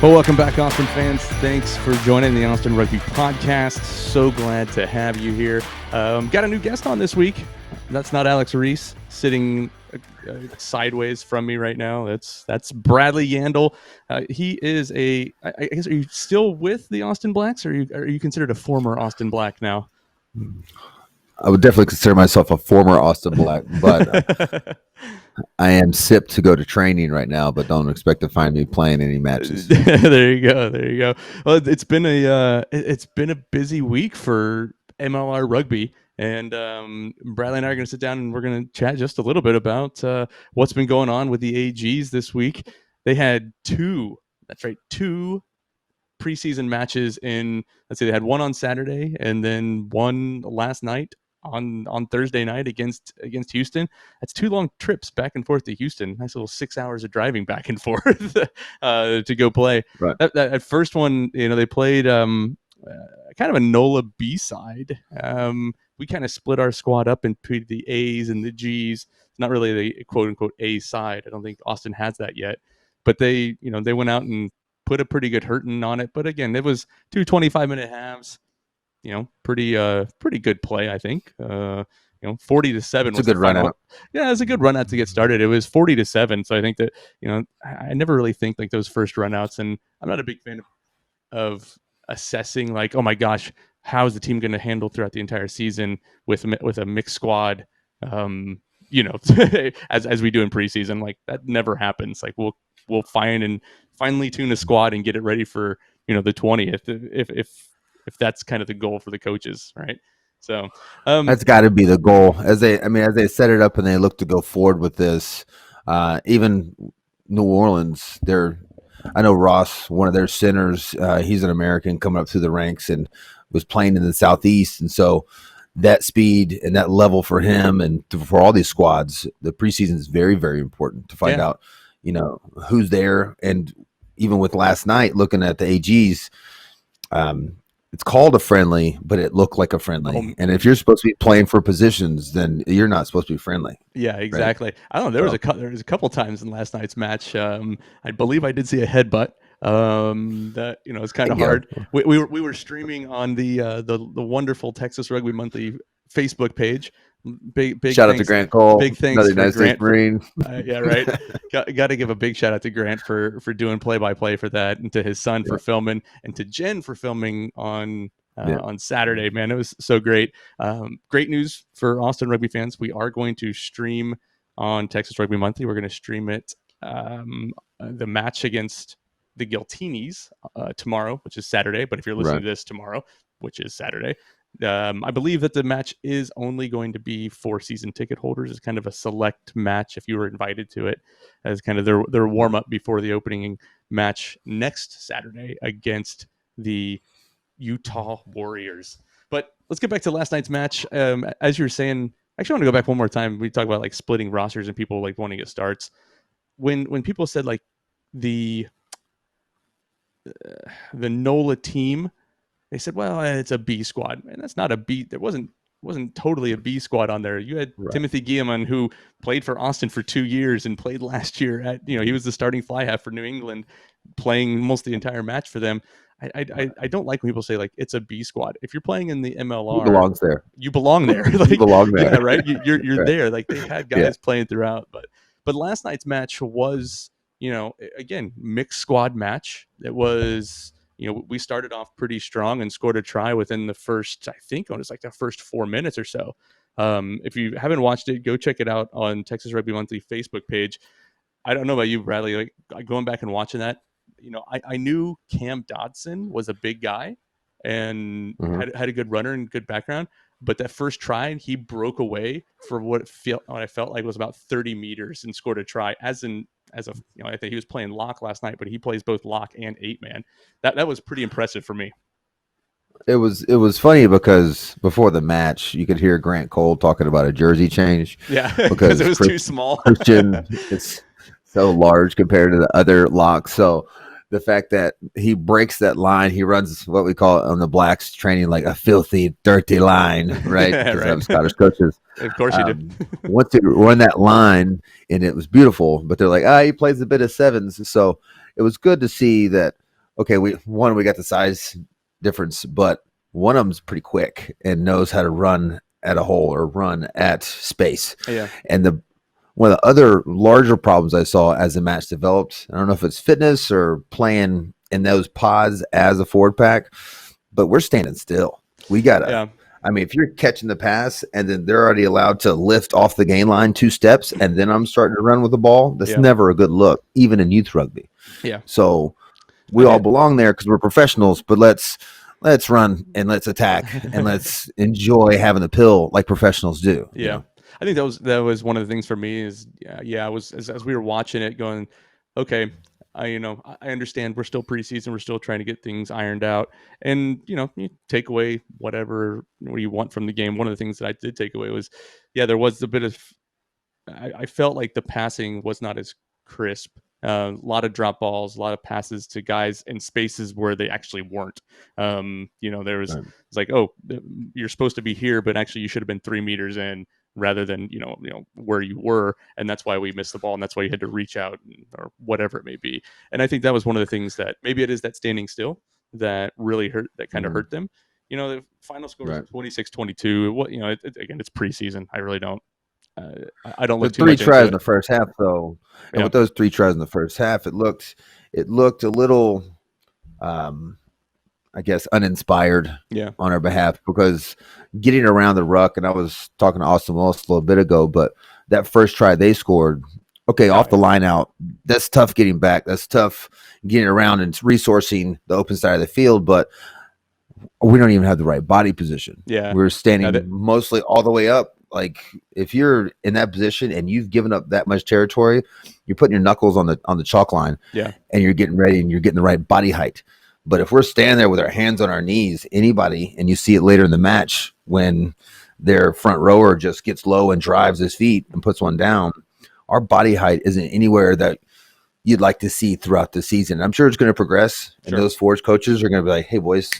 Well, welcome back, Austin fans. Thanks for joining the Austin Rugby Podcast. So glad to have you here. Got a new guest on this week. That's not Alex Reese sitting sideways from me right now. That's Brandley Yandle. He is I guess, are you still with the Austin Blacks, or are you considered a former Austin Black now? I would definitely consider myself a former Austin Black, but I am sipped to go to training right now, but don't expect to find me playing any matches. There you go. Well, it's been a busy week for MLR rugby, and Bradley and I are going to sit down and we're going to chat just a little bit about what's been going on with the AGs this week. They had two preseason matches they had one on Saturday and then one last night on Thursday night against Houston. That's 2 long trips back and forth to Houston. Nice little 6 hours of driving back and forth to go play. Right. That first one, they played kind of a NOLA B side. We kind of split our squad up into the A's and the G's. It's not really the quote unquote A side. I don't think Austin has that yet, but they went out and put a pretty good hurting on it. But again, it was 2 25-minute halves. Pretty good play, I think. 40-7 It's a good run out. Yeah, it was a good run out to get started. It was 40-7, so I think that I never really think like those first run outs, and I'm not a big fan of assessing like, oh my gosh, how is the team going to handle throughout the entire season with a mixed squad, as we do in preseason. Like that never happens. Like we'll finally tune a squad and get it ready for the 20th if that's kind of the goal for the coaches, right? So that's got to be the goal as they set it up and they look to go forward with this. Even New Orleans, I know Ross, one of their centers, he's an American coming up through the ranks and was playing in the Southeast, and so that speed and that level for him and for all these squads, the preseason is very, very important to find out, who's there. And even with last night, looking at the AGs, it's called a friendly, but it looked like a friendly. And if you're supposed to be playing for positions, then you're not supposed to be friendly. Yeah, exactly. Right? I don't know. There was a couple times in last night's match. I believe I did see a headbutt. That it's kind of hard. We were streaming on the wonderful Texas Rugby Monthly Facebook page. Big shout out to Grant Cole. Big thanks another to United States Marine. Yeah, right. Got to give a big shout out to Grant for doing play-by-play for that, and to his son for filming, and to Jen for filming on Saturday. Man, it was so great. Great news for Austin Rugby fans. We are going to stream on Texas Rugby Monthly. We're going to stream it the match against the Giltinis tomorrow, which is Saturday. But if you're listening to this tomorrow, which is Saturday, I believe that the match is only going to be for season ticket holders. It's kind of a select match if you were invited to it, as kind of their warm up before the opening match next Saturday against the Utah Warriors. But let's get back to last night's match. As you were saying, actually, I want to go back one more time. We talk about like splitting rosters and people like wanting to get starts. When people said like the NOLA team, they said, well, it's a B squad. Man, that's not a B. There wasn't totally a B squad on there. You had Timothy Guillemon, who played for Austin for 2 years and played last year at, he was the starting fly half for New England, playing most of the entire match for them. I don't like when people say like it's a B squad. If you're playing in the MLR, you belong there. Like, you belong there. Yeah, right. You're there. Like they had guys playing throughout, but last night's match was, again, mixed squad match. It was, we started off pretty strong and scored a try within the first, I think it was like the first 4 minutes or so. If you haven't watched it, go check it out on Texas Rugby Monthly Facebook page. I don't know about you, Bradley, like going back and watching that, I knew Cam Dodson was a big guy and had a good runner and good background. But that first try, he broke away for what I felt like was about 30 meters and scored a try. I think he was playing lock last night, but he plays both lock and 8-man. That was pretty impressive for me. It was funny because before the match, you could hear Grant Cole talking about a jersey change. Yeah, because it was too small. Christian, it's so large compared to the other locks. So the fact that he breaks that line, he runs what we call it on the Blacks training like a filthy, dirty line, right? Right. Scottish coaches. Of course you did. Once to run that line, and it was beautiful, but they're like, he plays a bit of sevens. So it was good to see that okay, we got the size difference, but one of them's pretty quick and knows how to run at a hole or run at space. Yeah. And one of the other larger problems I saw as the match developed, I don't know if it's fitness or playing in those pods as a forward pack, but we're standing still. We gotta. I mean, if you're catching the pass and then they're already allowed to lift off the gain line 2 steps, and then I'm starting to run with the ball, that's never a good look, even in youth rugby. Yeah. So we all belong there because we're professionals, but let's run and let's attack and let's enjoy having the pill like professionals do. Yeah. You know? I think that was one of the things for me is, I was, as we were watching it going, okay, I understand we're still preseason. We're still trying to get things ironed out, and you take away whatever you want from the game. One of the things that I did take away was, there was a bit of, I felt like the passing was not as crisp. A lot of drop balls, a lot of passes to guys in spaces where they actually weren't. There was, it's like, oh, you're supposed to be here, but actually you should have been 3 meters in, rather than where you were, and that's why we missed the ball, and that's why you had to reach out or whatever it may be. And I think that was one of the things that maybe it is that standing still that really hurt, that kind of hurt them. The final score was 26-22. Again, it's preseason. I really don't. I don't look too much into it. 3 tries in the first half, though, and with those 3 tries in the first half, it looked a little, I guess, uninspired on our behalf, because getting around the ruck, and I was talking to Austin Willis a little bit ago, but that first try they scored, off the line out, that's tough getting back. That's tough getting around and resourcing the open side of the field, but we don't even have the right body position. Yeah. We're standing mostly all the way up. Like, if you're in that position and you've given up that much territory, you're putting your knuckles on the chalk line, and you're getting ready and you're getting the right body height. But if we're standing there with our hands on our knees, anybody, and you see it later in the match when their front rower just gets low and drives his feet and puts one down, our body height isn't anywhere that you'd like to see throughout the season. I'm sure it's going to progress, and those forwards coaches are going to be like, hey, boys,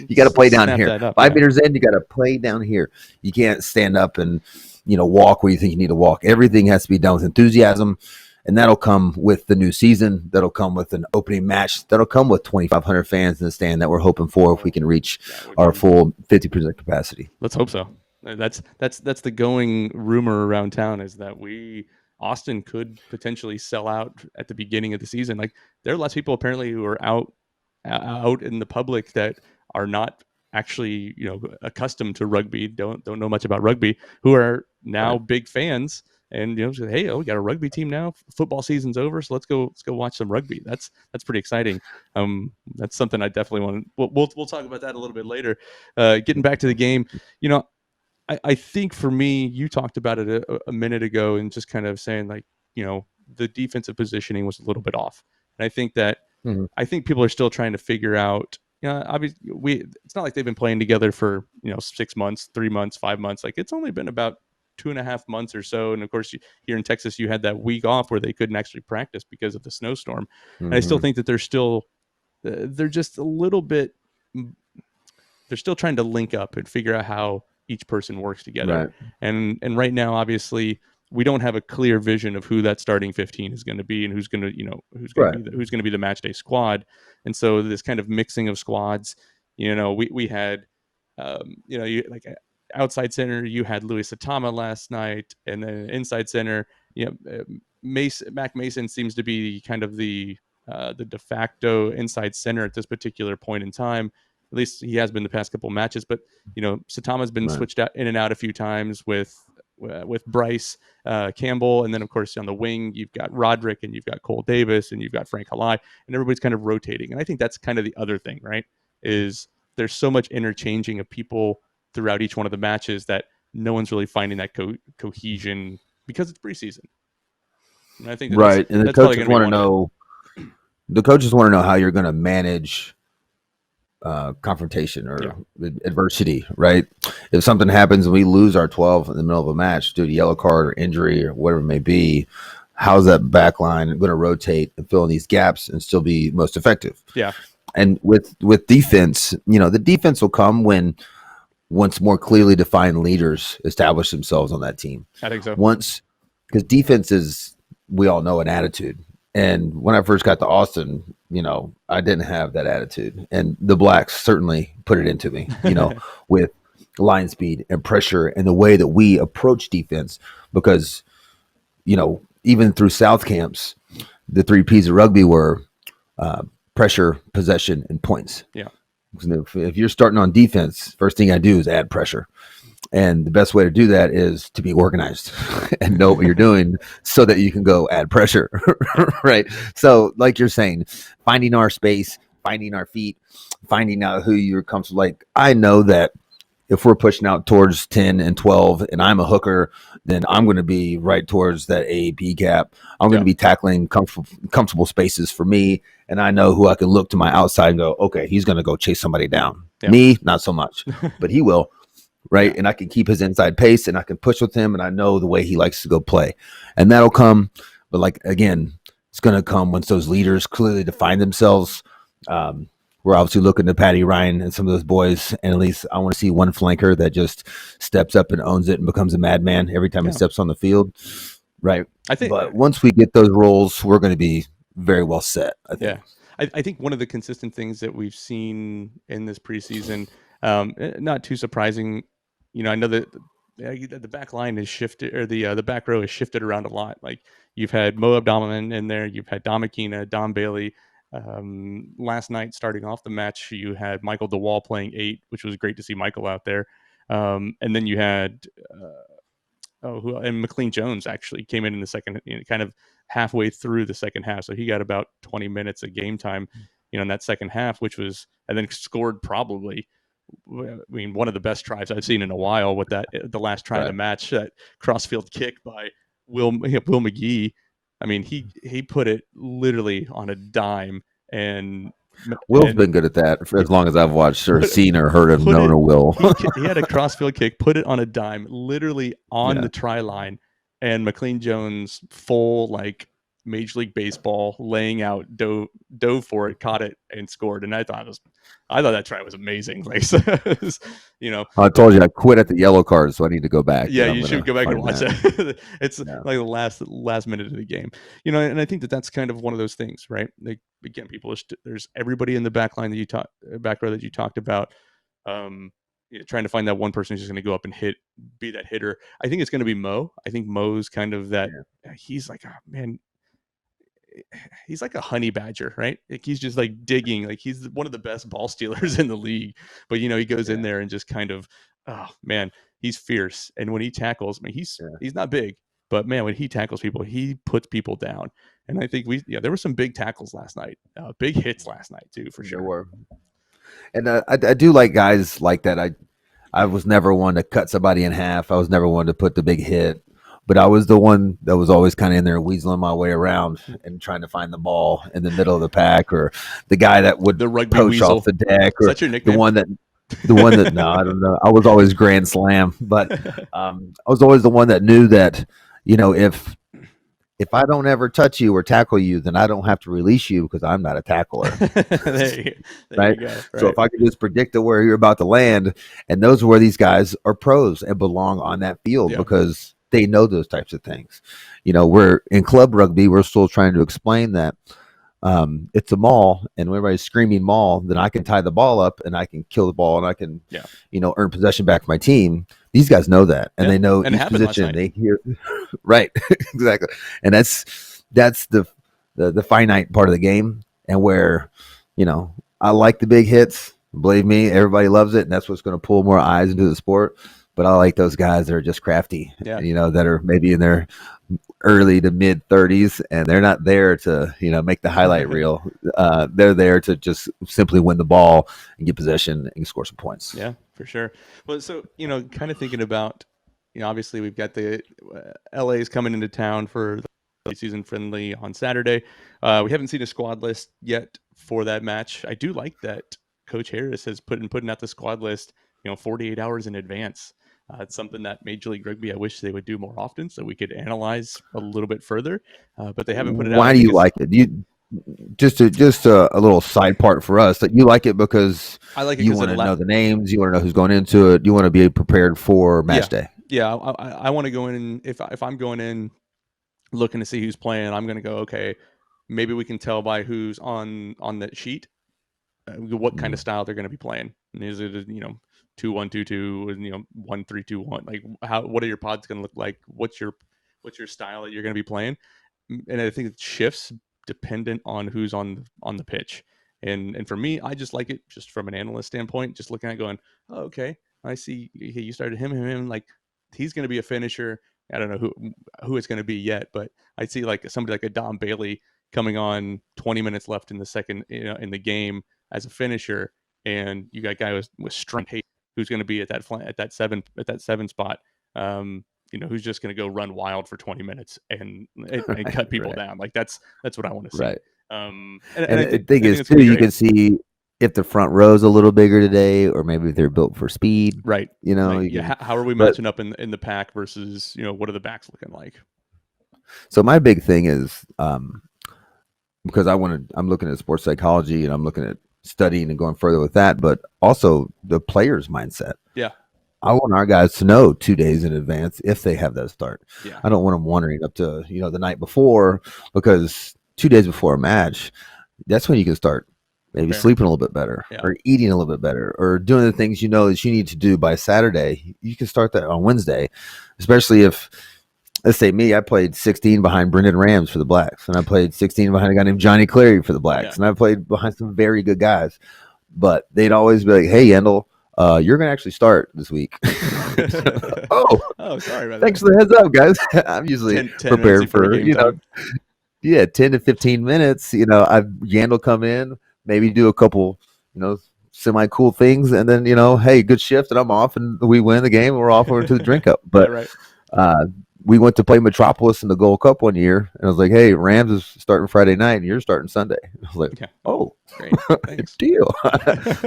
you got to play down here. Up, 5 meters in, you got to play down here. You can't stand up and walk where you think you need to walk. Everything has to be done with enthusiasm. And that'll come with the new season. That'll come with an opening match. That'll come with 2,500 fans in the stand that we're hoping for if we can reach our full 50% capacity. Let's hope so. That's the going rumor around town, is that Austin could potentially sell out at the beginning of the season. Like, there are lots of people apparently who are out in the public that are not actually accustomed to rugby, don't know much about rugby, who are now big fans. And say, hey, we got a rugby team now. Football season's over, so let's go watch some rugby. That's pretty exciting. That's something I definitely want. We'll talk about that a little bit later. Getting back to the game, I think for me, you talked about it a minute ago, and just kind of saying, like, the defensive positioning was a little bit off. And I think that I think people are still trying to figure out. Obviously, it's not like they've been playing together for 6 months, 3 months, 5 months. Like, it's only been about 2.5 months or so. And of course, here in Texas, you had that week off where they couldn't actually practice because of the snowstorm. And I still think that they're just a little bit, they're still trying to link up and figure out how each person works together. Right. And right now, obviously, we don't have a clear vision of who that starting 15 is going to be, and who's going to be the match day squad. And so this kind of mixing of squads, we had, outside center, you had Louis Satama last night, and then inside center, Mac Mason seems to be kind of the de facto inside center at this particular point in time. At least he has been the past couple of matches. But Satama's been switched out in and out a few times with Bryce Campbell, and then of course on the wing you've got Roderick, and you've got Cole Davis, and you've got Frank Halai, and everybody's kind of rotating. And I think that's kind of the other thing, right? Is there's so much interchanging of people throughout each one of the matches that no one's really finding that cohesion because it's preseason. And I think and the coaches want to know. The coaches want to know how you're going to manage confrontation or adversity, right? If something happens and we lose our 12 in the middle of a match due to yellow card or injury or whatever it may be, how's that back line going to rotate and fill in these gaps and still be most effective? Yeah. And with defense, the defense will come once more clearly defined leaders establish themselves on that team. I think so. Because defense is, we all know, an attitude. And when I first got to Austin, I didn't have that attitude, and the Blacks certainly put it into me, with line speed and pressure and the way that we approach defense, because, even through South camps, the 3 P's of rugby were pressure, possession, and points. Yeah. If you're starting on defense, first thing I do is add pressure. And the best way to do that is to be organized and know what you're doing so that you can go add pressure, right? So like you're saying, finding our space, finding our feet, finding out who you're comfortable. Like, I know that if we're pushing out towards 10 and 12 and I'm a hooker, then I'm going to be right towards that AAP gap. I'm going to be tackling comfortable spaces for me. And I know who I can look to my outside and go, okay, he's going to go chase somebody down. Yeah. Me, not so much, but he will. Right. Yeah. And I can keep his inside pace and I can push with him. And I know the way he likes to go play. And that'll come. But like, again, it's going to come once those leaders clearly define themselves. We're obviously looking to Patty Ryan and some of those boys. And at least I want to see one flanker that just steps up and owns it and becomes a madman every time he steps on the field. Right. But once we get those roles, we're going to be very well set, I think. Yeah. I think one of the consistent things that we've seen in this preseason, not too surprising, I know that the back line is shifted, or the back row is shifted around a lot. Like, you've had Mo Abdomen in there, you've had Dom McKenna, Don Bailey. Last night, starting off the match, you had Michael DeWall playing 8, which was great to see Michael out there. And then you had and McLean Jones actually came in the second, kind of halfway through the second half, so he got about 20 minutes of game time, in that second half, and then scored probably, one of the best tries I've seen in a while with the last try of the match, that crossfield kick by Will McGee. He put it literally on a dime, and Will's been good at that for as long as I've watched or seen or heard of known Will. He had a crossfield kick, put it on a dime, literally on the try line, and McLean Jones, full like Major League Baseball, laying out, dove for it, caught it, and scored. And I thought that try was amazing. Like, I told you I quit at the yellow card, so I need to go back. Yeah, you should go back and watch that. It's like the last minute of the game. And I think that's kind of one of those things, right? Like, again, there's everybody in the back line back row that you talked about. Trying to find that one person who's just going to go up and be that hitter. I think it's going to be Mo. I think Mo's kind of that. He's like, he's like a honey badger, right? Like, he's just like digging. Like, he's one of the best ball stealers in the league. But he goes in there and just kind of, he's fierce. And when he tackles, he's not big, but man, when he tackles people, he puts people down. And I think there were some big tackles last night, big hits last night too, for sure. There were. And I do like guys like that. I was never one to cut somebody in half. I was never one to put the big hit. But I was the one that was always kind of in there weaseling my way around and trying to find the ball in the middle of the pack, or the guy that would poach weasel off the deck, or the one that no, I don't know. I was always Grand Slam, but I was always the one that knew that, if I don't ever touch you or tackle you, then I don't have to release you because I'm not a tackler. there right? You go. Right? So if I could just predict where you're about to land, and those are where these guys are pros and belong on that field because they know those types of things. We're in club rugby. We're still trying to explain that it's a maul, and when everybody's screaming maul, then I can tie the ball up and I can kill the ball and I can, earn possession back for my team. These guys know that, and they know each position. They hear, right, exactly, and that's the finite part of the game, and where, I like the big hits. Believe me, everybody loves it, and that's what's going to pull more eyes into the sport. But I like those guys that are just crafty, that are maybe in their early to mid 30s, and they're not there to, make the highlight reel. They're there to just simply win the ball and get possession and score some points. Yeah, for sure. Well, so, kind of thinking about, obviously we've got the LA's coming into town for the season friendly on Saturday. We haven't seen a squad list yet for that match. I do like that Coach Harris has putting out the squad list, 48 hours in advance. It's something that Major League Rugby, I wish they would do more often so we could analyze a little bit further, but they haven't put it out. Why do you like it? Just a little side part for us, that you like it because I like it. You want to know the names, you want to know who's going into it, you want to be prepared for match day. Yeah, I want to go in, if I'm going in looking to see who's playing, I'm going to go, okay, maybe we can tell by who's on that sheet what kind of style they're going to be playing. And is it 2-1-2-2 and 1-3-2-1? Like what are your pods going to look like? What's your style that you're going to be playing? And I think it shifts dependent on who's on the pitch. And for me, I just like it just from an analyst standpoint, just looking at it going, oh, okay, I see you started him, like he's going to be a finisher. I don't know who it's going to be yet, but I see like somebody like a Dom Bailey coming on 20 minutes left in the second, in the game as a finisher, and you got a guy with strength who's going to be at that seven spot. Who's just going to go run wild for 20 minutes and cut people down. Like that's what I want to see. Right. And the thing is too, you can see if the front row's a little bigger today, or maybe they're built for speed. Right. How are we matching up in the pack versus, what are the backs looking like? So my big thing is, because I'm looking at sports psychology and I'm looking at studying and going further with that, but also the player's mindset. Yeah. I want our guys to know 2 days in advance if they have that start. Yeah. I don't want them wondering up to, the night before, because 2 days before a match, that's when you can start maybe sleeping a little bit better, or eating a little bit better, or doing the things that you need to do by Saturday. You can start that on Wednesday, especially if, let's say me, I played 16 behind Brendan Rams for the Blacks, and I played 16 behind a guy named Johnny Clary for the Blacks, and I played behind some very good guys. But they'd always be like, hey, Yandle, you're going to actually start this week. Oh, sorry about thanks for the heads up, guys. I'm usually 10 prepared for 10 to 15 minutes. I've Yandle come in, maybe do a couple, semi-cool things, and then, hey, good shift, and I'm off, and we win the game, and we're off over to the drink up. But we went to play Metropolis in the Gold Cup one year, and I was like, hey, Rams is starting Friday night, and you're starting Sunday. I was like, oh, great. Good deal.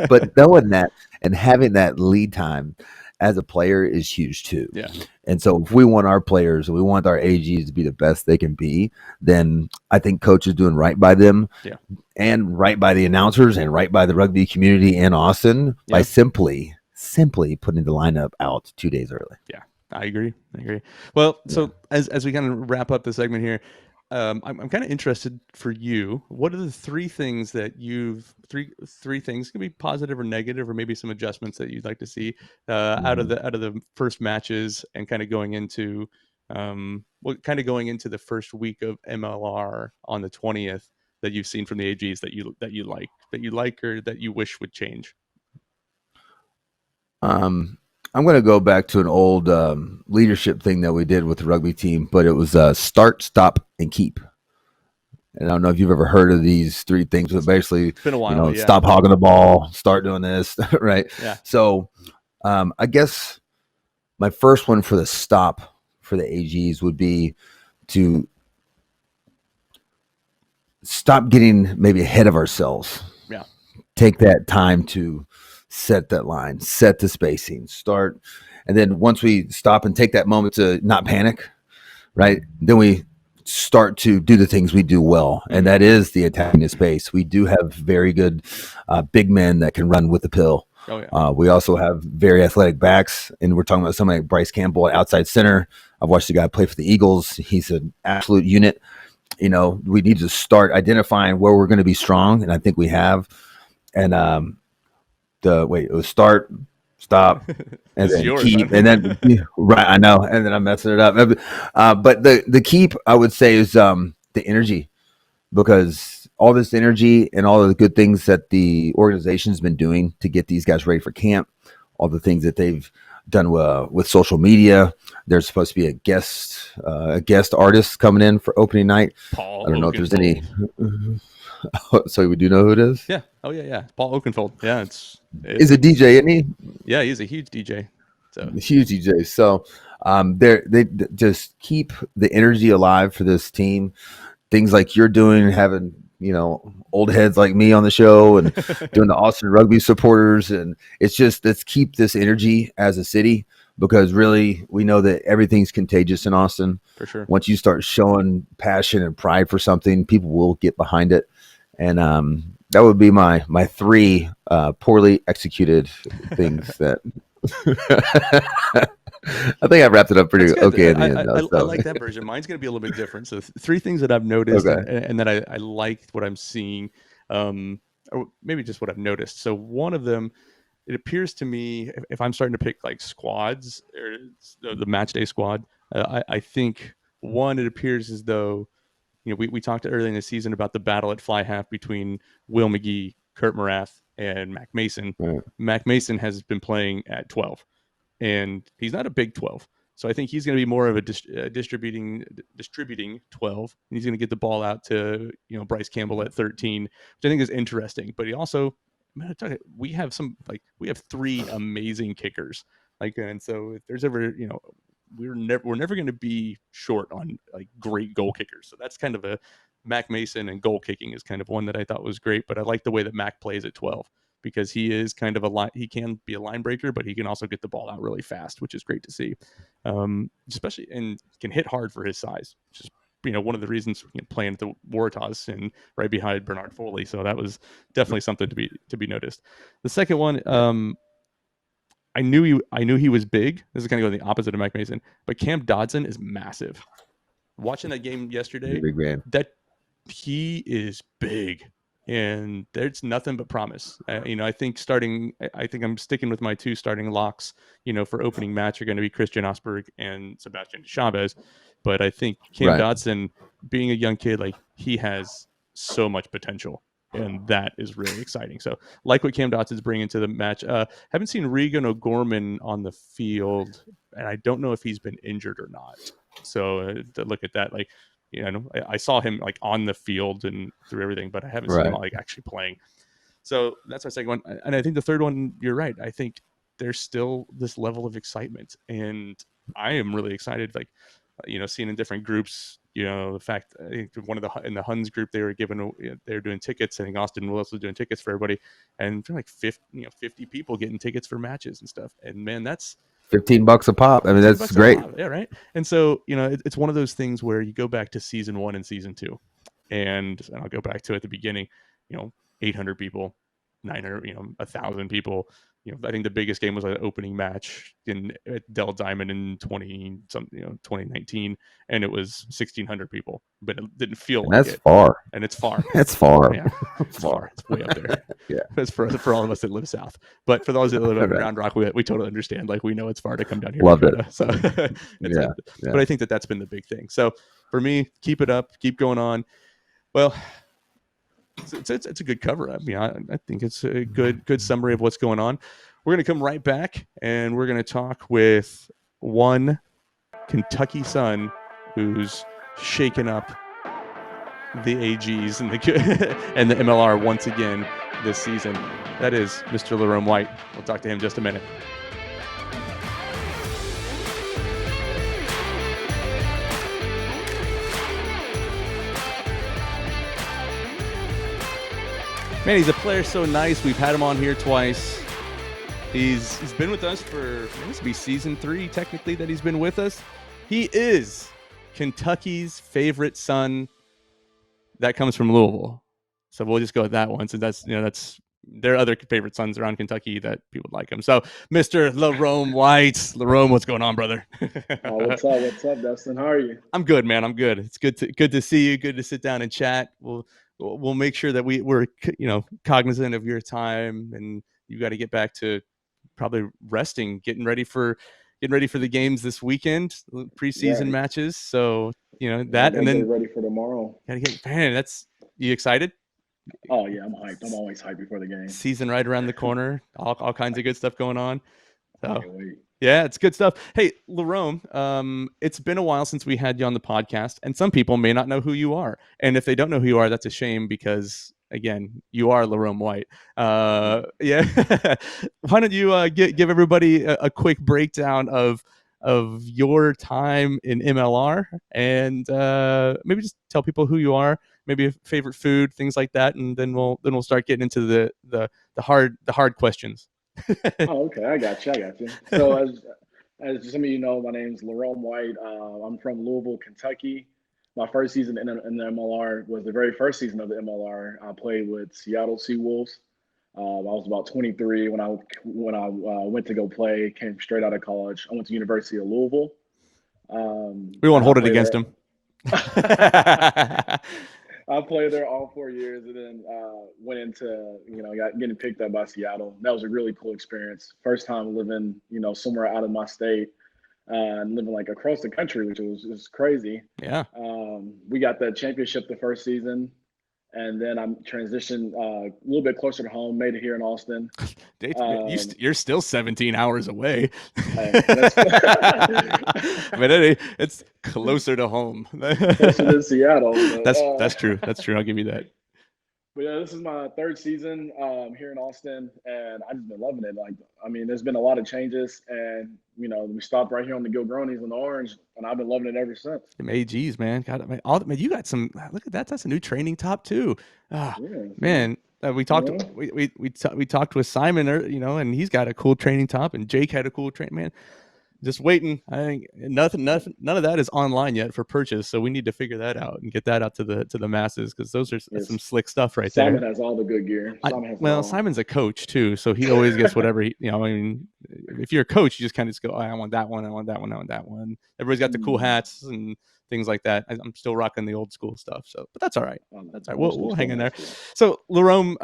But knowing that and having that lead time as a player is huge too. Yeah. And so if we want our players, we want our AGs to be the best they can be, then I think coach is doing right by them, and right by the announcers, and right by the rugby community in Austin by simply putting the lineup out 2 days early. Yeah. I agree. Well, so as we kind of wrap up the segment here, I'm kind of interested for you. What are the three things that three things, can be positive or negative, or maybe some adjustments that you'd like to see out of the first matches, and kind of going into the first week of MLR on the 20th that you've seen from the AGs that you like or that you wish would change? I'm going to go back to an old leadership thing that we did with the rugby team, but it was start, stop, and keep. And I don't know if you've ever heard of these three things, but basically, it's been a while, stop hogging the ball, start doing this, right? Yeah. So I guess my first one for the stop for the AGs would be to stop getting maybe ahead of ourselves. Yeah. Take that time to set that line, set the spacing, start. And then once we stop and take that moment to not panic, right, then we start to do the things we do well. And that is the attacking the space. We do have very good big men that can run with the pill. Oh, yeah. We also have very athletic backs, and we're talking about somebody like Bryce Campbell, outside center. I've watched the guy play for the Eagles. He's an absolute unit. We need to start identifying where we're going to be strong, and I think we have. And it was start, stop, and then yours, keep, and then right. I know, and then I'm messing it up. But the keep, I would say, is the energy, because all this energy and all of the good things that the organization's been doing to get these guys ready for camp, all the things that they've done with social media. There's supposed to be a guest artist coming in for opening night. Paul, I don't know if there's any. So we do know who it is? Yeah. Oh, yeah. Paul Oakenfold. Yeah. He's a DJ, isn't he? Yeah, he's a huge DJ. So huge DJ. So they just keep the energy alive for this team. Things like you're doing, having old heads like me on the show, and doing the Austin Rugby supporters, and it's just, let's keep this energy as a city, because really we know that everything's contagious in Austin. For sure. Once you start showing passion and pride for something, people will get behind it. And that would be my three poorly executed things that I think I wrapped it up pretty okay in the I, end, though. I So. like that version. Mine's going to be a little bit different. So three things that I've noticed Okay. and that I liked what I'm seeing, or maybe just what I've noticed. So one of them, it appears to me, if I'm starting to pick like squads or the match day squad, I think one, it appears as though, we talked earlier in the season about the battle at fly half between Will McGee, Kurt Morath, and Mac Mason. Right. Mac Mason has been playing at 12, and he's not a big 12. So I think he's going to be more of a distributing 12, and he's going to get the ball out to Bryce Campbell at 13, which I think is interesting. But he also, we have three amazing kickers, and so if there's ever we're never going to be short on like great goal kickers. So that's kind of a Mac Mason, and goal kicking is kind of one that I thought was great. But I like the way that Mac plays at 12 because he is kind of he can be a line breaker, but he can also get the ball out really fast, which is great to see. Especially, and can hit hard for his size, which is one of the reasons playing at the Waratahs and right behind Bernard Foley. So that was definitely something to be noticed. The second one, I knew he was big. This is kind of going the opposite of Mac Mason, but Cam Dodson is massive. Watching that game yesterday, big man. That he is big, and there's nothing but promise. I think I'm sticking with my two starting locks. For opening match are going to be Christian Osberg and Sebastian Chavez, but I think Cam Dodson, being a young kid, like he has so much potential. And that is really exciting. So, like what Cam Dodson's bringing to the match. Haven't seen Regan O'Gorman on the field, and I don't know if he's been injured or not. So, to look at that, I saw him like on the field and through everything, but I haven't seen him like actually playing. So that's my second one. And I think the third one, you're right. I think there's still this level of excitement, and I am really excited. Like, seeing in different groups. The fact, I think in the Huns group, they were doing tickets. I think Austin Willis was doing tickets for everybody, and for like 50 people getting tickets for matches and stuff. And man, that's $15 a pop. I mean, that's great. Yeah, right. And so it's one of those things where you go back to season 1 and season 2, and I'll go back to at the beginning. 800 people, 900, 1,000 people. I think the biggest game was an opening match at Dell Diamond in 2019, and it was 1,600 people, but it didn't feel like that's it. Far. And it's far. That's far. Yeah, it's far. It's way up there. Yeah, that's for all of us that live south. But for those that live up in Round Rock, we totally understand. Like, we know it's far to come down here. Loved it. So, but I think that's been the big thing. So for me, keep it up, keep going on. Well, it's a good cover up. I think it's a good summary of what's going on. We're going to come right back, and we're going to talk with one Kentucky Sun who's shaken up the AGs and the MLR once again this season. That is Mr. LaRome White. We'll talk to him in just a minute. Man, he's a player so nice. We've had him on here twice. He's been with us for, this will be season 3 technically that he's been with us. He is Kentucky's favorite son. That comes from Louisville. So we'll just go with that one. So that's there are other favorite sons around Kentucky that people like him. So Mr. LaRome White. LaRome, what's going on, brother? What's up, Dustin? How are you? I'm good, man. I'm good. It's good to see you. Good to sit down and chat. We'll make sure that we're cognizant of your time, and you got to get back to probably resting, getting ready for the games this weekend, preseason matches. So that, and then get ready for tomorrow. That's, you excited? Oh yeah, I'm hyped. I'm always hyped before the game. Season right around the corner. All kinds of good stuff going on. So yeah, it's good stuff. Hey, LaRome, it's been a while since we had you on the podcast, and some people may not know who you are. And if they don't know who you are, that's a shame because, again, you are LaRome White. Yeah. Why don't you give everybody a quick breakdown of your time in MLR, and maybe just tell people who you are, maybe a favorite food, things like that, and then we'll start getting into the hard questions. Oh, okay. I got you. So as some of you know, my name is LaRome White. I'm from Louisville, Kentucky. My first season in the MLR was the very first season of the MLR. I played with Seattle Seawolves. I was about 23 when I went to go play. Came straight out of college. I went to University of Louisville. We won't And I hold it played against there. him. I played there all 4 years, and then went into getting picked up by Seattle. That was a really cool experience. First time living somewhere out of my state, and living like across the country, which was crazy. Yeah. We got that championship the first season, and then I transitioned a little bit closer to home. Made it here in Austin. You're still 17 hours away. That's But it's closer to home. closer to Seattle. But, that's true. That's true. I'll give you that. But yeah, this is my third season here in Austin, and I've just been loving it. There's been a lot of changes, and we stopped right here on the Gilgronis and the Orange, and I've been loving it ever since. Some AGs, man. God, man, you got some. Look at that. That's a new training top too. Yeah, man. We talked. We talked with Simon, and he's got a cool training top, and Jake had a cool man. Just waiting. I think none of that is online yet for purchase, so we need to figure that out and get that out to the masses, because those are some slick stuff right Simon there. Simon has all the good gear. Simon's a coach too, so he always gets whatever if you're a coach, you just kind of go, I want that one, I want that one, I want that one. Everybody's got the cool hats and things like that. I'm still rocking the old school stuff, but that's all right. That's all right. We'll hang in there. So LaRome,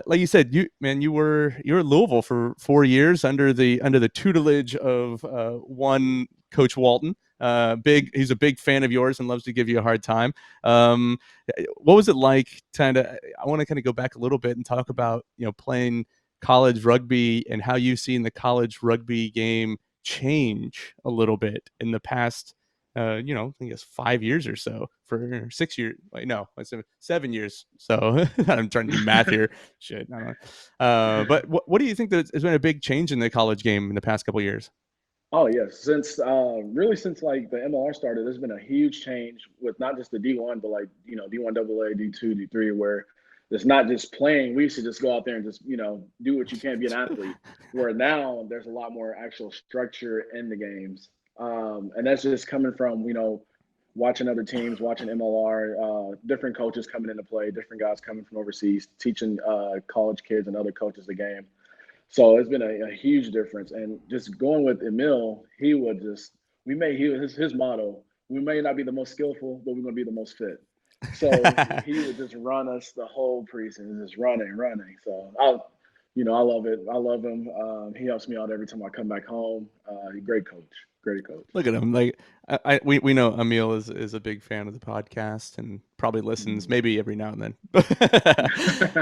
like you said, you were at Louisville for 4 years under the tutelage of one Coach Walton. He's a big fan of yours and loves to give you a hard time. What was it like? I want to kind of go back a little bit and talk about playing college rugby and how you've seen the college rugby game change a little bit in the past. I guess 5 years or so, for 6 years. Wait, no, 7 years. So I'm trying to do math here. Shit. I don't know. But what do you think that has been a big change in the college game in the past couple of years? Oh yes, since like the MLR started, there's been a huge change with not just the D1, but like D1 AA, D2, D3, where it's not just playing. We used to just go out there and just do what you can, be an athlete. Where now there's a lot more actual structure in the games. And that's just coming from, watching other teams, watching MLR, different coaches coming into play, different guys coming from overseas, teaching college kids and other coaches the game. So it's been a huge difference. And just going with Emil, he would just, his motto, we may not be the most skillful, but we're going to be the most fit. So he would just run us the whole preseason, just running. So I love it. I love him. He helps me out every time I come back home. Great coach. Look at him. Like we know Emil is a big fan of the podcast and probably listens maybe every now and then.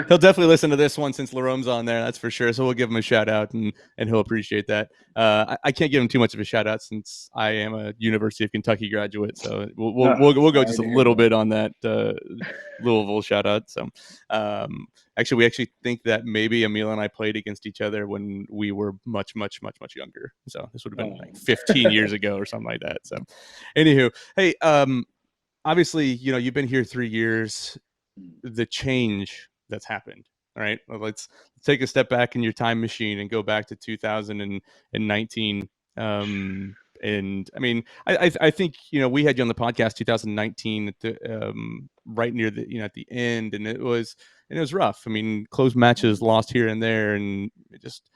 He'll definitely listen to this one since LaRome's on there. That's for sure. So we'll give him a shout out and he'll appreciate that. I can't give him too much of a shout out since I am a University of Kentucky graduate. So we'll go just a little bit on that Louisville shout out. So we actually think that maybe Emil and I played against each other when we were much, much, much, much younger. So this would have been like 15 years ago or something like that. So anywho, hey, obviously, you've been here 3 years, the change that's happened. All right. Well, let's take a step back in your time machine and go back to 2019. And I mean, I think, we had you on the podcast 2019 at the, right near the, at the end, and it was rough. I mean, close matches lost here and there, and it just,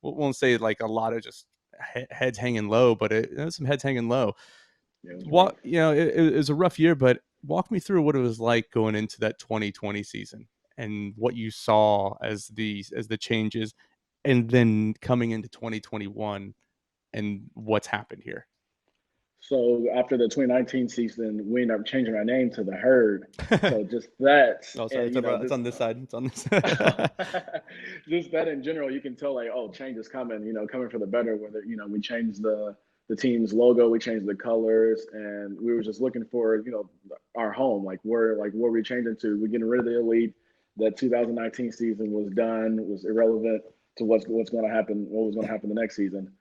won't say like a lot of just heads hanging low, but some heads hanging low. Yeah, it was a rough year, but walk me through what it was like going into that 2020 season and what you saw as the changes, and then coming into 2021 and what's happened here. So after the 2019 season, we ended up changing our name to the Herd. So just that. Oh, sorry, it's on this side. It's on this side. Just that in general, you can tell like, oh, change is coming. Coming for the better. Whether we changed the team's logo, we changed the colors, and we were just looking for our home. Like where we changing to? We're getting rid of the elite. That 2019 season was done. It was irrelevant to what's going to happen. What was going to happen the next season.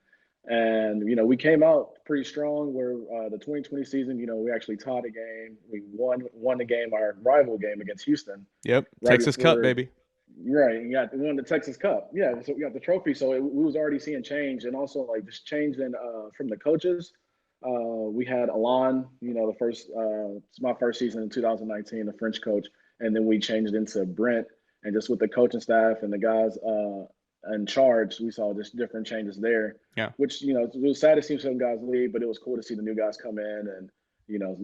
And, we came out pretty strong where the 2020 season, we actually tied a game. We won the game, our rival game against Houston. Yep. Right Texas Cup, baby. Right. We won the Texas Cup. Yeah. So we got the trophy. So we was already seeing change, and also like this change in from the coaches. We had Alain, the first, it's my first season in 2019, the French coach. And then we changed into Brent And just with the coaching staff and the guys in charge, we saw just different changes there. Yeah. Which, it was sad to see some guys leave, but it was cool to see the new guys come in and,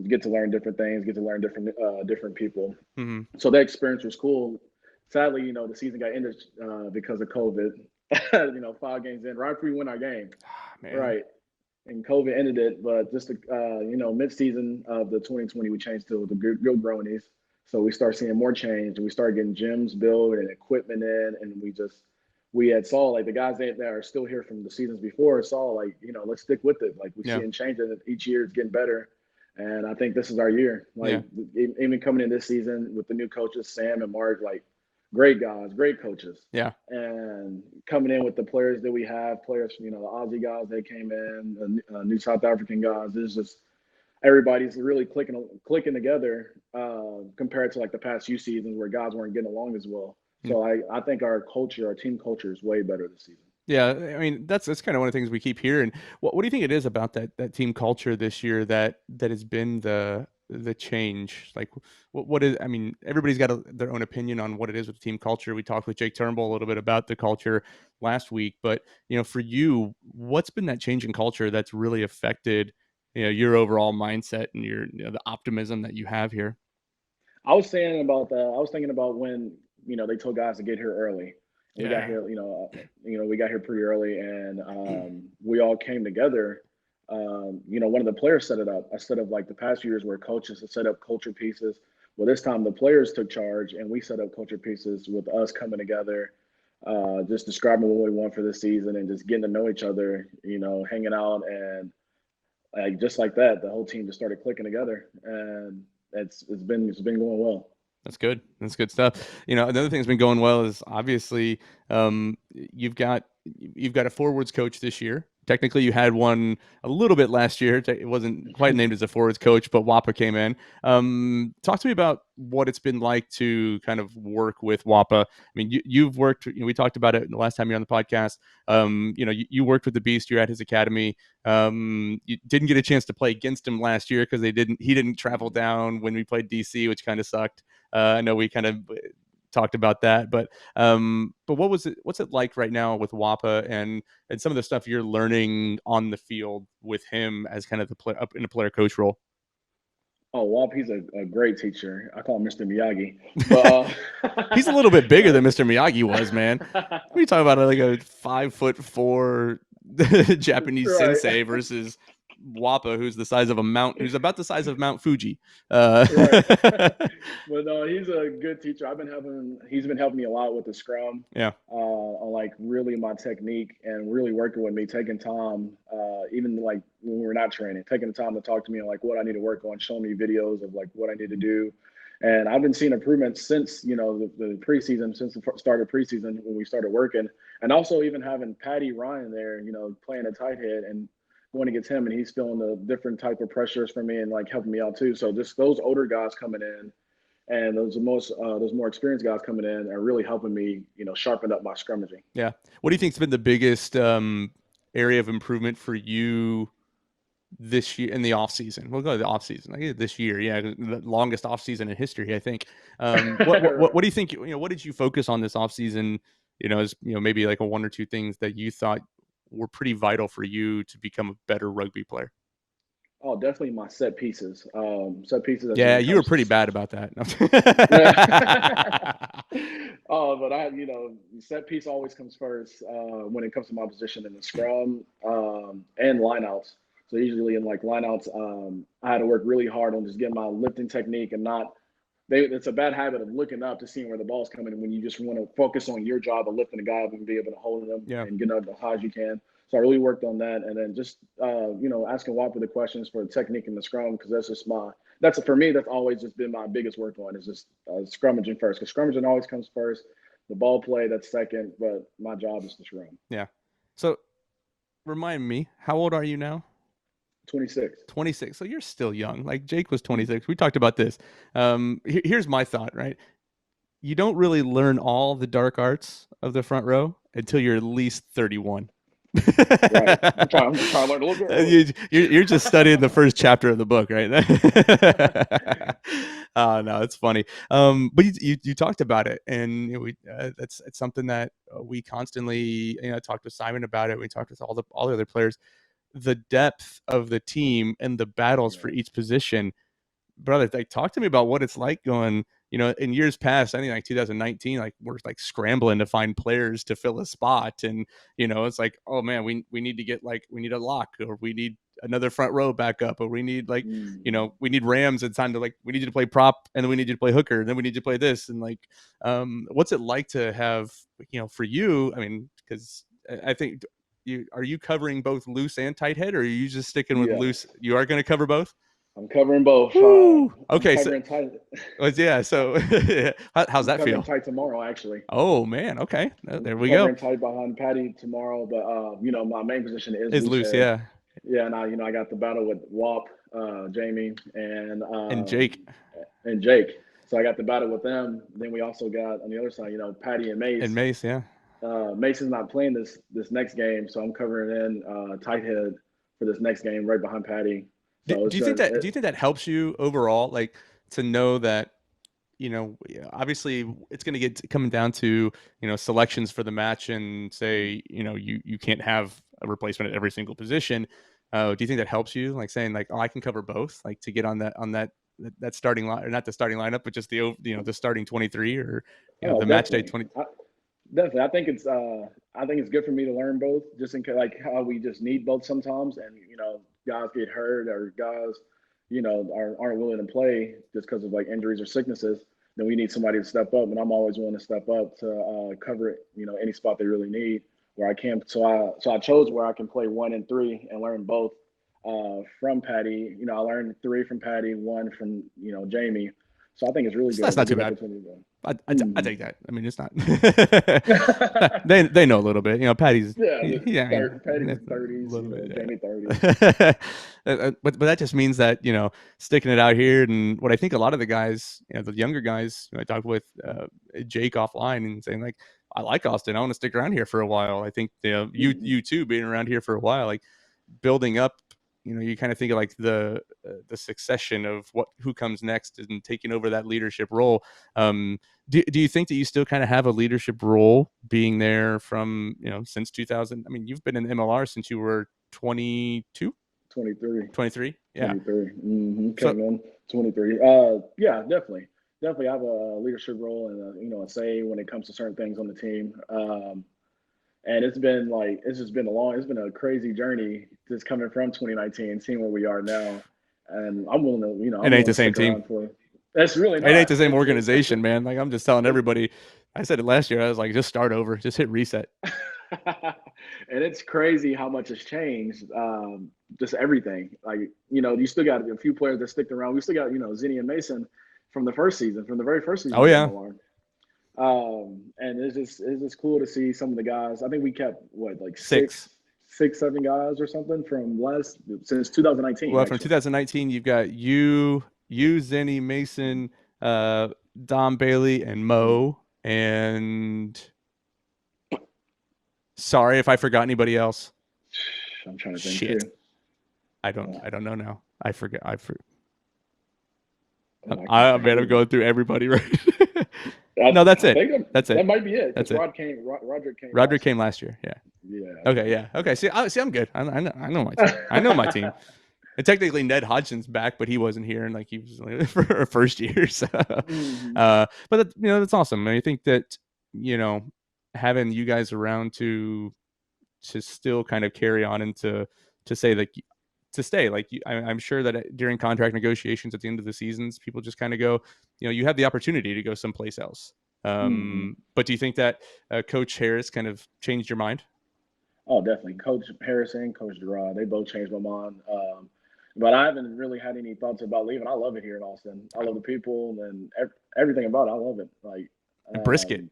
get to learn different things, get to learn different people. Mm-hmm. So that experience was cool. Sadly, the season got ended because of COVID. 5 games in, right before we win our game. Right. And COVID ended it, but just mid-season of the 2020, we changed to the Grill Grownies. So we start seeing more change, and we started getting gyms built and equipment in, and we had saw like the guys that are still here from the seasons before saw like, let's stick with it. Like we see it changing each year, it's getting better. And I think this is our year. Like even coming in this season with the new coaches, Sam and Mark, like great guys, great coaches. Yeah. And coming in with the players that we have, the Aussie guys that came in, the new South African guys, it's just everybody's really clicking together compared to like the past few seasons where guys weren't getting along as well. So I think our team culture is way better this season. Yeah, I mean that's kind of one of the things we keep hearing. What do you think it is about that team culture this year that has been the change? Like what is? I mean, everybody's got their own opinion on what it is with the team culture. We talked with Jake Turnbull a little bit about the culture last week, but for you, what's been that change in culture that's really affected your overall mindset and your the optimism that you have here? I was thinking about when they told guys to get here early. We got here, we got here pretty early, and we all came together. One of the players set it up instead of like the past years where coaches have set up culture pieces. Well, this time the players took charge, and we set up culture pieces with us coming together, just describing what we want for this season and just getting to know each other. Hanging out, and like just like that, the whole team just started clicking together, and it's been going well. That's good. That's good stuff. Another thing that's been going well is obviously you've got a forwards coach this year. Technically, you had one a little bit last year. It wasn't quite named as a forwards coach, but Wapa came in. Talk to me about what it's been like to kind of work with Wapa. I mean, you've worked. We talked about it the last time you're on the podcast. You worked with the Beast. You're at his academy. You didn't get a chance to play against him last year because he didn't travel down when we played DC, which kind of sucked. I know we kind of talked about that, but what's it like right now with Wapa and some of the stuff you're learning on the field with him as kind of up in a player coach role? Oh, Wapa, he's a great teacher. I call him Mr. Miyagi. But, he's a little bit bigger than Mr. Miyagi was, man. What are you talking about? Like a 5'4" Japanese sensei versus Wapa, who's the size of a mount, who's about the size of Mount Fuji. Right. But no, he's a good teacher. He's been helping me a lot with the scrum. Yeah. On like really my technique and really working with me, taking time, even like when we were not training, taking the time to talk to me on like what I need to work on, showing me videos of like what I need to do. And I've been seeing improvements since, the preseason, since the start of preseason when we started working. And also even having Patty Ryan there, playing a tight head and going against him, and he's feeling the different type of pressures for me and like helping me out too. So just those older guys coming in and those more experienced guys coming in are really helping me, sharpen up my scrummaging. Yeah. What do you think's been the biggest area of improvement for you this year in the off season? We'll go to the off season. I guess this year, the longest off season in history, I think. What do you think? What did you focus on this off season? As maybe like one or two things that you thought were pretty vital for you to become a better rugby player? Oh, definitely my set pieces. Set pieces. Yeah, you were pretty bad about that. But set piece always comes first when it comes to my position in the scrum and lineouts. So usually in like lineouts, I had to work really hard on just getting my lifting technique and it's a bad habit of looking up to seeing where the ball's coming when you just want to focus on your job of lifting the guy up and be able to hold them and get up as high as you can. So I really worked on that. And then just, asking Wapa the questions for the technique in the scrum, because for me, that's always just been my biggest work on is just scrummaging first. Because scrummaging always comes first. The ball play, that's second. But my job is to scrum. Yeah. So remind me, how old are you now? 26. So you're still young. Like Jake was 26. We talked about this. Here's my thought, right? You don't really learn all the dark arts of the front row until you're at least 31. Right. I'm trying to learn a little bit. You're just studying the first chapter of the book, right? Oh no, it's funny. But you talked about it, and it's something that we constantly talked with Simon about it. We talked with all the other players. The depth of the team and the battles for each position. Brother, like, talk to me about what it's like going, in years past. I think like 2019, like we're like scrambling to find players to fill a spot, and it's like, oh man, we need to get we need a lock, or we need another front row backup, or we need we need Rams. It's time to we need you to play prop, and then we need you to play hooker, and then we need you to play this, and what's it like to have for you? I mean, because I think are you covering both loose and tight head, or are you just sticking with loose? You are going to cover both. I'm covering both. Okay, so tight. Yeah. So how's that feel? Tight tomorrow, actually. Oh man. Okay. There we covering go. Tight behind Patty tomorrow, but my main position is loose. Yeah. Yeah, and I got the battle with Wap, Jamie, and Jake. So I got the battle with them. Then we also got on the other side, Patty and Mace. Yeah. Mason's not playing this next game, so I'm covering in tight head for this next game right behind Patty. So do you think that helps you overall, to know that, obviously it's going to get coming down to, selections for the match, and say, you can't have a replacement at every single position. Do you think that helps you, saying oh, I can cover both, to get on that starting line, or not the starting lineup, but just the the starting 23, or the match day 20? Definitely. I think it's good for me to learn both, just in case, how we just need both sometimes, and guys get hurt, or guys aren't willing to play just because of injuries or sicknesses. Then we need somebody to step up, and I'm always willing to step up to cover it, any spot they really need where I can. So I chose where I can play 1 and 3 and learn both from Patty. I learned 3 from Patty, 1 from Jamie. So I think it's really good. That's not too bad. I take that. I mean, it's not. they know a little bit. Patty's Patty's 30s, Jamie 30s. But that just means that sticking it out here, and what I think a lot of the guys, the younger guys, I talked with Jake offline, and saying I like Austin. I want to stick around here for a while. I think you too, being around here for a while, building up. You kind of think of the succession of who comes next and taking over that leadership role. Do you think that you still kind of have a leadership role being there from, since 2000? I mean, you've been in MLR since you were 22? 23? Yeah. 23. Came in 23. Yeah, definitely. Definitely have a leadership role and, a say when it comes to certain things on the team. And it's been it's been a crazy journey just coming from 2019, seeing where we are now. And I'm willing to, it ain't the same team. That's really not. It ain't the same organization, man. I'm just telling everybody, I said it last year, I was just start over, just hit reset. And it's crazy how much has changed. Just everything. You still got a few players that stick around. We still got, Zinni and Mason from the very first season. Oh yeah. And it's just cool to see some of the guys. I think we kept six, 7 guys or something since 2019. Well, actually. From 2019, you've got you, Zinni, Mason, Dom Bailey, and Mo. And sorry if I forgot anybody else. I'm trying to think. Shit. Too. I don't know now. I forget. I'm going through everybody right. No, that's it. That's it. That might be it. That's it. Roderick came last year. Yeah. Yeah. Okay. Yeah. Okay. See, I'm good. I know my team. I know my team. And technically, Ned Hodgson's back, but he wasn't here, and he was for a first year. So, but that's awesome. I think that having you guys around to still kind of carry on and to say to stay. I'm sure that during contract negotiations at the end of the seasons, people just kind of go, you have the opportunity to go someplace else. But do you think that Coach Harris kind of changed your mind? Oh, definitely. Coach Harris and Coach Gerard, they both changed my mind. But I haven't really had any thoughts about leaving. I love it here in Austin. I love the people and everything about it. I love it. And brisket.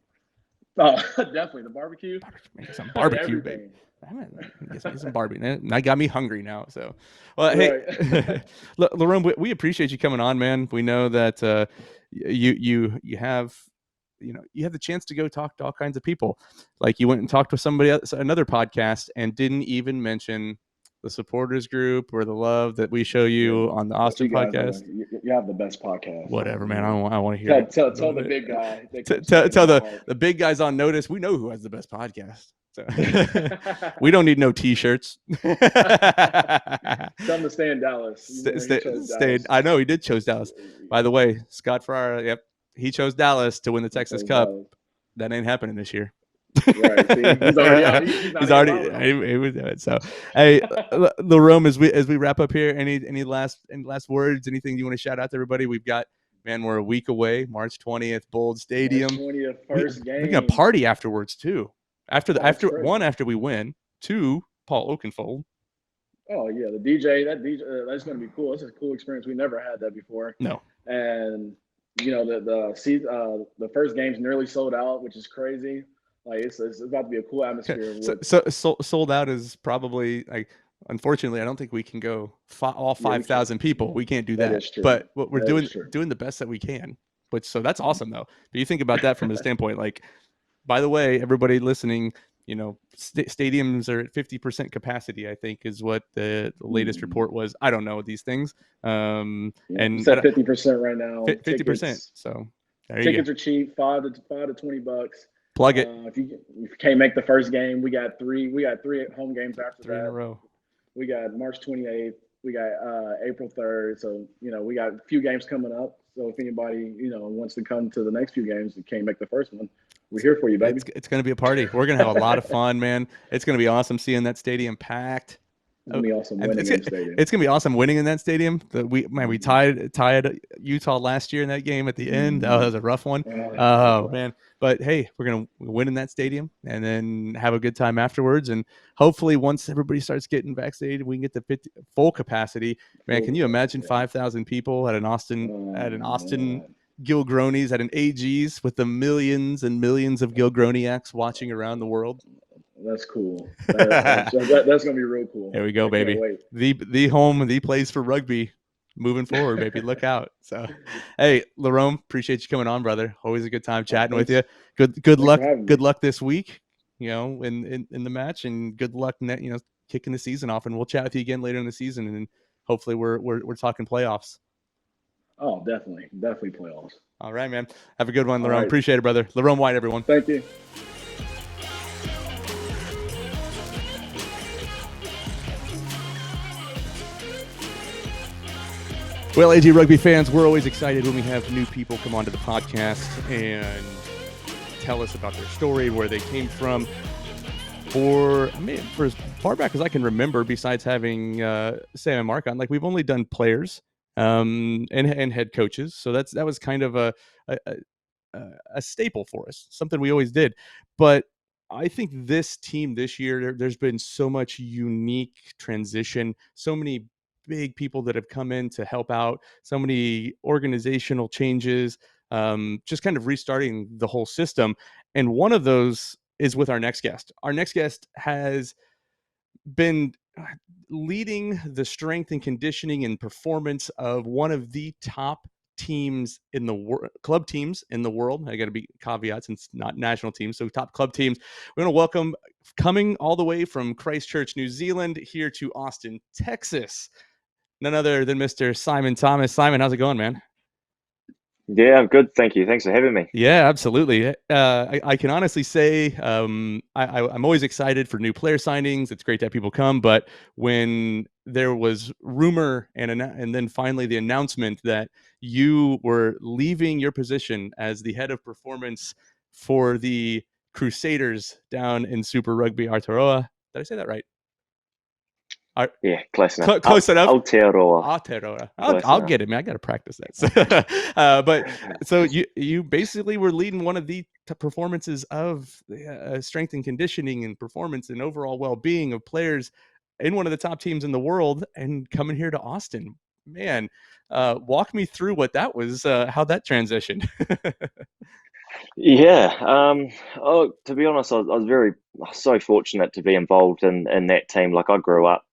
Definitely the barbecue. Some barbecue, baby. Get some barbecue. That got me hungry now. So, well, hey, LaRome, we appreciate you coming on, man. We know that you have you have the chance to go talk to all kinds of people. Like you went and talked with somebody else, another podcast, and didn't even mention the supporters group or the love that we show you on the Austin podcast. You have the best podcast. Whatever, man. I want to hear it. Tell the big guy. Tell the big guys on notice. We know who has the best podcast. So we don't need no T-shirts. Tell him to stay in Dallas. I know he did choose Dallas. By the way, Scott Fryer, yep, he chose Dallas to win the Texas Cup. Dallas. That ain't happening this year. Right, see, he's already he would do it. So, hey, LaRome, as we wrap up here, any last words? Anything you want to shout out to everybody? We're a week away, March 20th, Bold Stadium. March 20th, first game. We're gonna party afterwards too. After we win, 2, Paul Oakenfold. Oh yeah, the DJ. That's gonna be cool. It's a cool experience. We never had that before. No. And the first game's nearly sold out, which is crazy. Like it's about to be a cool atmosphere. So sold out is probably like. Unfortunately, I don't think we can go all 5,000 people. We can't do that. But what we're doing the best that we can. So that's awesome though. But you think about that from a standpoint, like, by the way, everybody listening, stadiums are at 50% capacity, I think is what the latest report was. I don't know these things. And it's at 50% right now. 50%. So tickets are cheap, $5 to $20. Plug it. If you can't make the first game, we got 3 home games after 3 that. in a row. We got March 28th. We got April 3rd. So, we got a few games coming up. So if anybody, wants to come to the next few games and can't make the first one, we're here for you, baby. It's going to be a party. We're going to have a lot of fun, man. It's going to be awesome seeing that stadium packed. It's going to be awesome winning in the stadium. It's going to be awesome winning in that stadium. We tied Utah last year in that game at the end. That was a rough one. Oh, man. But, hey, we're going to win in that stadium and then have a good time afterwards. And hopefully once everybody starts getting vaccinated, we can get the full capacity. Man, can you imagine 5,000 people at an Austin Gilgronies, at an AG's with the millions and millions of Gilgroniacs watching around the world? That's cool. That's going to be real cool. There we go, baby. The place for rugby moving forward, baby. Look out. So, hey, LaRome, appreciate you coming on, brother. Always a good time chatting with you. Good luck. Good luck this week, in the match, and good luck, kicking the season off. And we'll chat with you again later in the season, and hopefully we're talking playoffs. Oh, definitely playoffs. All right, man. Have a good one, LaRome. Right. Appreciate it, brother. LaRome White, everyone. Thank you. Well, AG Rugby fans, we're always excited when we have new people come onto the podcast and tell us about their story, where they came from. For as far back as I can remember, besides having Sam and Mark on, like, we've only done players and head coaches. So that was kind of a staple for us, something we always did. But I think this team this year, there's been so much unique transition, so many big people that have come in to help out, so many organizational changes, just kind of restarting the whole system. And one of those is with our next guest. Our next guest has been leading the strength and conditioning and performance of one of the top teams in the world, club teams in the world. I got to be caveats, and it's not national teams, so top club teams. We're going to welcome, coming all the way from Christchurch, New Zealand, here to Austin, Texas, none other than Mr. Simon Thomas. Simon, how's it going, man? Yeah, I'm good. Thank you. Thanks for having me. Yeah, absolutely. I can honestly say I'm always excited for new player signings. It's great to have people come. But when there was rumor and then finally the announcement that you were leaving your position as the head of performance for the Crusaders down in Super Rugby Aotearoa, did I say that right? Yeah, close enough. Close enough. Aotearoa. I'll get it, man. I got to practice that. But so you basically were leading one of the performances of strength and conditioning and performance and overall well-being of players in one of the top teams in the world, and coming here to Austin. Man, walk me through what that was, how that transitioned. Yeah. To be honest, I was so fortunate to be involved in that team. Like, I grew up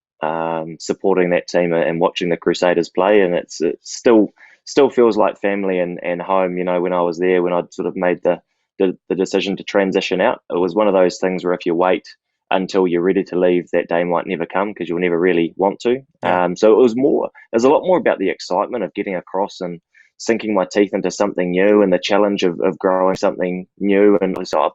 supporting that team and watching the Crusaders play, and it still feels like family and home. When I was there, when I'd sort of made the the decision to transition out. It was one of those things where if you wait until you're ready to leave, that day might never come because you'll never really want to. Yeah. So it was a lot more about the excitement of getting across and sinking my teeth into something new and the challenge of growing something new. And so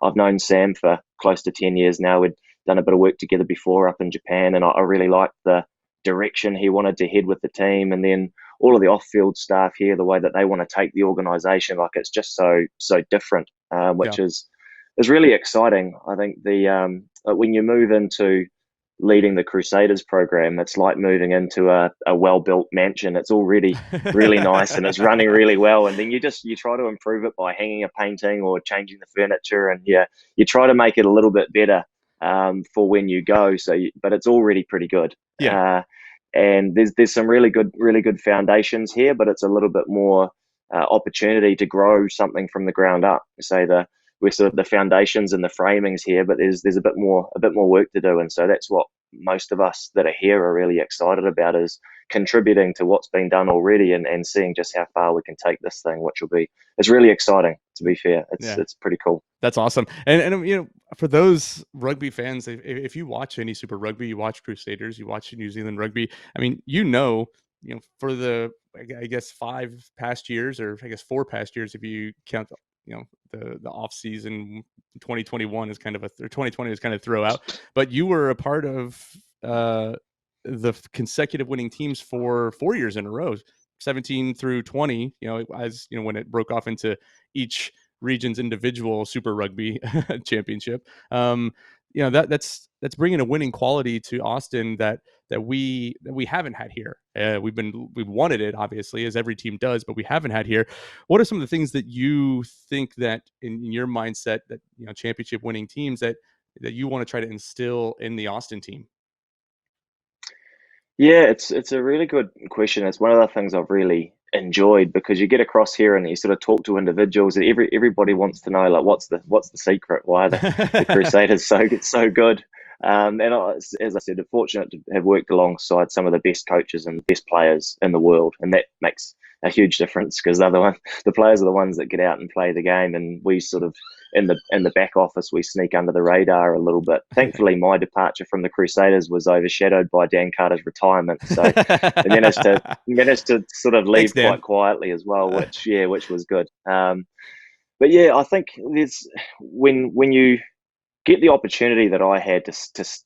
I've known Sam for close to 10 years now. We'd done a bit of work together before up in Japan, and I really liked the direction he wanted to head with the team. And then all of the off-field staff here, the way that they want to take the organisation, like it's just so different, which is really exciting. I think when you move into leading the Crusaders program, it's like moving into a well-built mansion. It's already really nice and it's running really well, and then you try to improve it by hanging a painting or changing the furniture, and you try to make it a little bit better for when you go. But it's already pretty good. And there's some really good foundations here, but it's a little bit more opportunity to grow something from the ground up. We're sort of the foundations and the framings here, but there's a bit more work to do, and so that's what most of us that are here are really excited about, is contributing to what's been done already and seeing just how far we can take this thing, it's really exciting. To be fair, it's pretty cool. That's awesome. And for those rugby fans, if you watch any Super Rugby, you watch Crusaders, you watch New Zealand rugby. I mean, for the I guess 5 past years, or I guess 4 past years if you count the off season. 2021 is kind of or 2020 is kind of throw out, but you were a part of the consecutive winning teams for 4 years in a row, 17 through 20. When it broke off into each region's individual Super Rugby championship. That's bringing a winning quality to Austin that we haven't had here. We've wanted it, obviously, as every team does, but we haven't had here. What are some of the things that you think that in your mindset that championship winning teams that you want to try to instill in the Austin team? Yeah, it's a really good question. It's one of the things I've really enjoyed, because you get across here and you sort of talk to individuals, and everybody wants to know, like, what's the secret? Why are the Crusaders so good? And as I said, I'm fortunate to have worked alongside some of the best coaches and best players in the world, and that makes a huge difference, because the players are the ones that get out and play the game, and we sort of in the back office, we sneak under the radar a little bit. Thankfully, my departure from the Crusaders was overshadowed by Dan Carter's retirement, so I managed to sort of leave quite quietly as well, which was good. But yeah, I think when you get the opportunity that I had to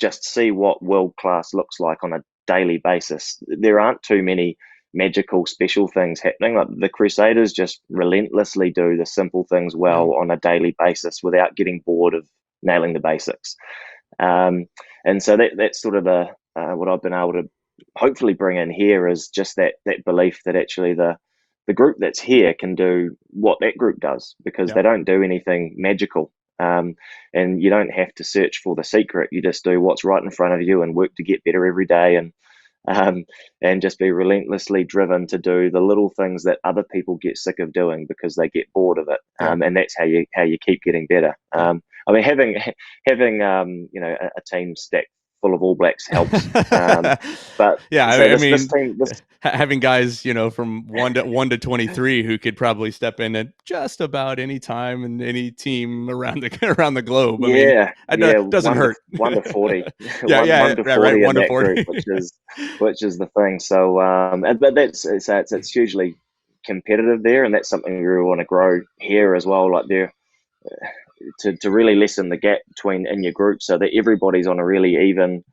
just see what world class looks like on a daily basis, there aren't too many magical special things happening. Like, the Crusaders just relentlessly do the simple things well on a daily basis without getting bored of nailing the basics. And so that's sort of what I've been able to hopefully bring in here, is just that belief that actually the group that's here can do what that group does, because they don't do anything magical. And you don't have to search for the secret. You just do what's right in front of you and work to get better every day, and just be relentlessly driven to do the little things that other people get sick of doing because they get bored of it. And that's how you keep getting better. I mean, having a team stacked full of All Blacks helps. But having guys, from 1 to 23 who could probably step in at just about any time and any team around the globe. I mean, it doesn't hurt. 1 to 40. 1 to 40 right, in 1 to that 40. group, which is the thing. So, but it's hugely competitive there, and that's something we really want to grow here as well. Like, there. To really lessen the gap between in your group, so that everybody's on a really even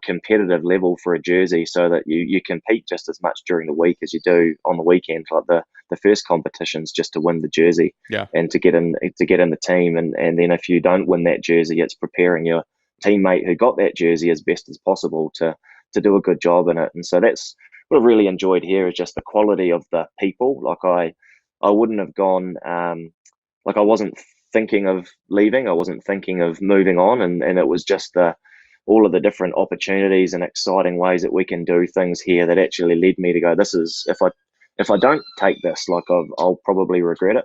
competitive level for a jersey, so that you compete just as much during the week as you do on the weekend. Like, the first competition's just to win the jersey, and to get in the team, and then if you don't win that jersey, it's preparing your teammate who got that jersey as best as possible to do a good job in it. And so that's what I've really enjoyed here, is just the quality of the people. Like, I wouldn't have gone, like, I wasn't thinking of leaving, I wasn't thinking of moving on, and it was just all of the different opportunities and exciting ways that we can do things here that actually led me to go, this is, if I don't take this, like, I'll probably regret it,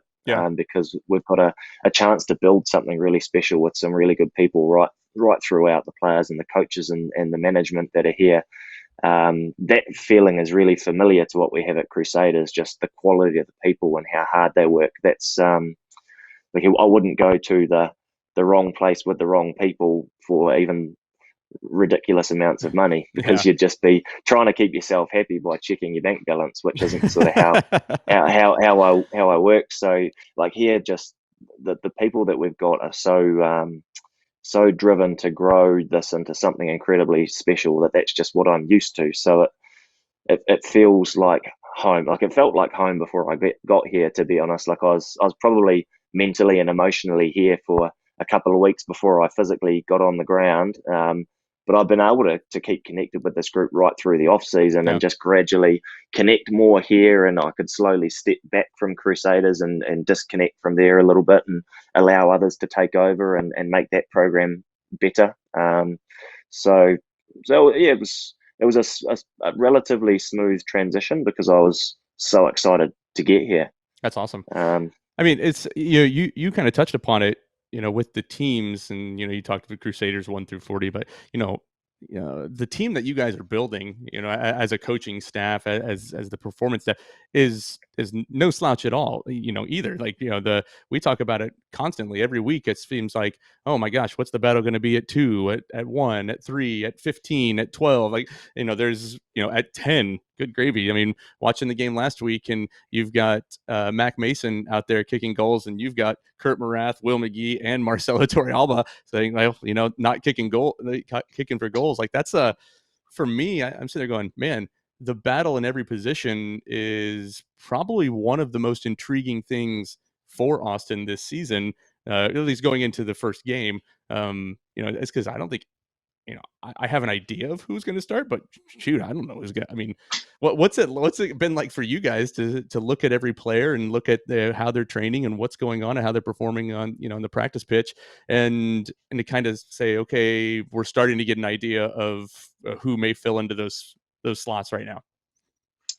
because we've got a chance to build something really special with some really good people right throughout, the players and the coaches and the management that are here. That feeling is really familiar to what we have at Crusaders, just the quality of the people and how hard they work. like I wouldn't go to the wrong place with the wrong people for even ridiculous amounts of money, because you'd just be trying to keep yourself happy by checking your bank balance, which isn't sort of how I work. So like here, just the people that we've got are so driven to grow this into something incredibly special that's just what I'm used to. So it feels like home. Like it felt like home before I got here, to be honest. Like I was probably mentally and emotionally here for a couple of weeks before I physically got on the ground. But I've been able to keep connected with this group right through the off season and just gradually connect more here. And I could slowly step back from Crusaders and disconnect from there a little bit and allow others to take over and make that program better. So yeah, it was a relatively smooth transition because I was so excited to get here. That's awesome. I mean, it's you kind of touched upon it, with the teams, and you talked about Crusaders 1 through 40, but the team that you guys are building, as a coaching staff, as the performance staff, is no slouch at all, either. Like, we talk about it constantly every week. It seems like, oh my gosh, what's the battle going to be at 2, at 1, at 3, at 15, at 12? Like, there's, at 10, good gravy. I mean, watching the game last week, and you've got Mac Mason out there kicking goals, and you've got Kurt Morath, Will McGee, and Marcelo Torrealba saying, well, not kicking for goals. Like, that's for me, I'm sitting there going, man, the battle in every position is probably one of the most intriguing things for Austin this season, at least going into the first game. It's because I don't think, I have an idea of who's going to start, but shoot, I don't know who's going to. I mean, what's it been like for you guys to look at every player and look at how they're training and what's going on and how they're performing on, in the practice pitch, and to kind of say, okay, we're starting to get an idea of who may fill into those slots right now.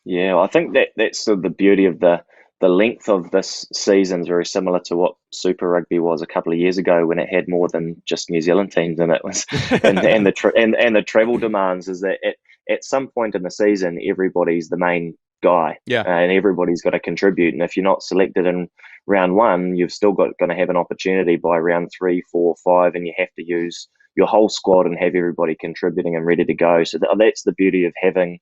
Yeah, I think that's sort of the beauty of the length of this season is very similar to what Super Rugby was a couple of years ago, when it had more than just New Zealand teams in it. Was and the travel demands is that at some point in the season, everybody's the main guy, and everybody's got to contribute. And if you're not selected in round 1, you've still going to have an opportunity by round 3, 4, 5, and you have to use your whole squad and have everybody contributing and ready to go. So that's the beauty of having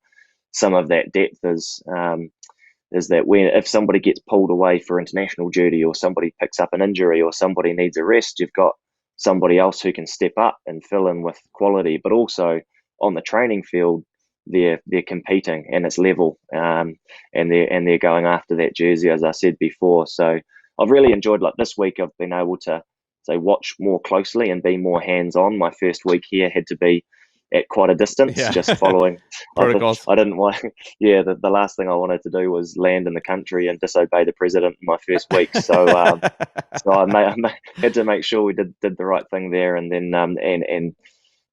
some of that depth, is that if somebody gets pulled away for international duty, or somebody picks up an injury, or somebody needs a rest, you've got somebody else who can step up and fill in with quality. But also on the training field, they're competing and it's level, and they're going after that jersey, as I said before. So I've really enjoyed, like this week, I've been able to watch more closely and be more hands-on. My first week here had to be at quite a distance, just following protocols. I didn't want, the last thing I wanted to do was land in the country and disobey the president in my first week. So, so I had to make sure we did the right thing there, and then and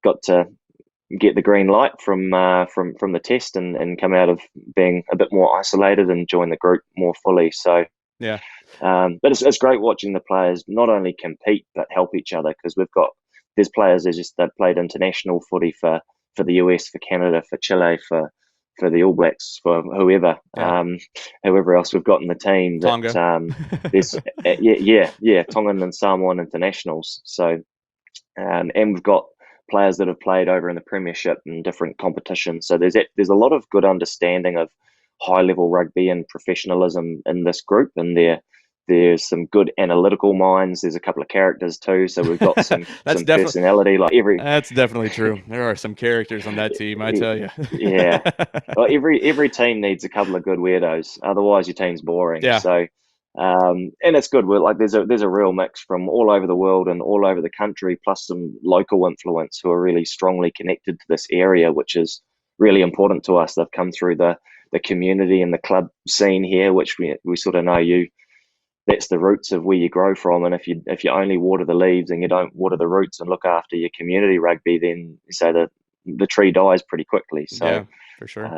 got to get the green light from the test and come out of being a bit more isolated and join the group more fully. So but it's great watching the players not only compete but help each other, because there's players they've played international footy for the US, for Canada, for Chile, for the All Blacks, for whoever else we've got in the team. Tonga. There's Tongan and Samoan internationals. So and we've got players that have played over in the Premiership and different competitions. So there's a lot of good understanding of high level rugby and professionalism in this group, and there's some good analytical minds. There's a couple of characters too, so we've got some personality. That's definitely true. There are some characters on that team, I tell you. Well, every team needs a couple of good weirdos. Otherwise, your team's boring. Yeah. So, and it's good. There's a real mix from all over the world and all over the country, plus some local influence who are really strongly connected to this area, which is really important to us. They've come through the community and the club scene here, which we sort of know that's the roots of where you grow from. And if you only water the leaves and you don't water the roots and look after your community rugby, then the tree dies pretty quickly. So yeah, for sure.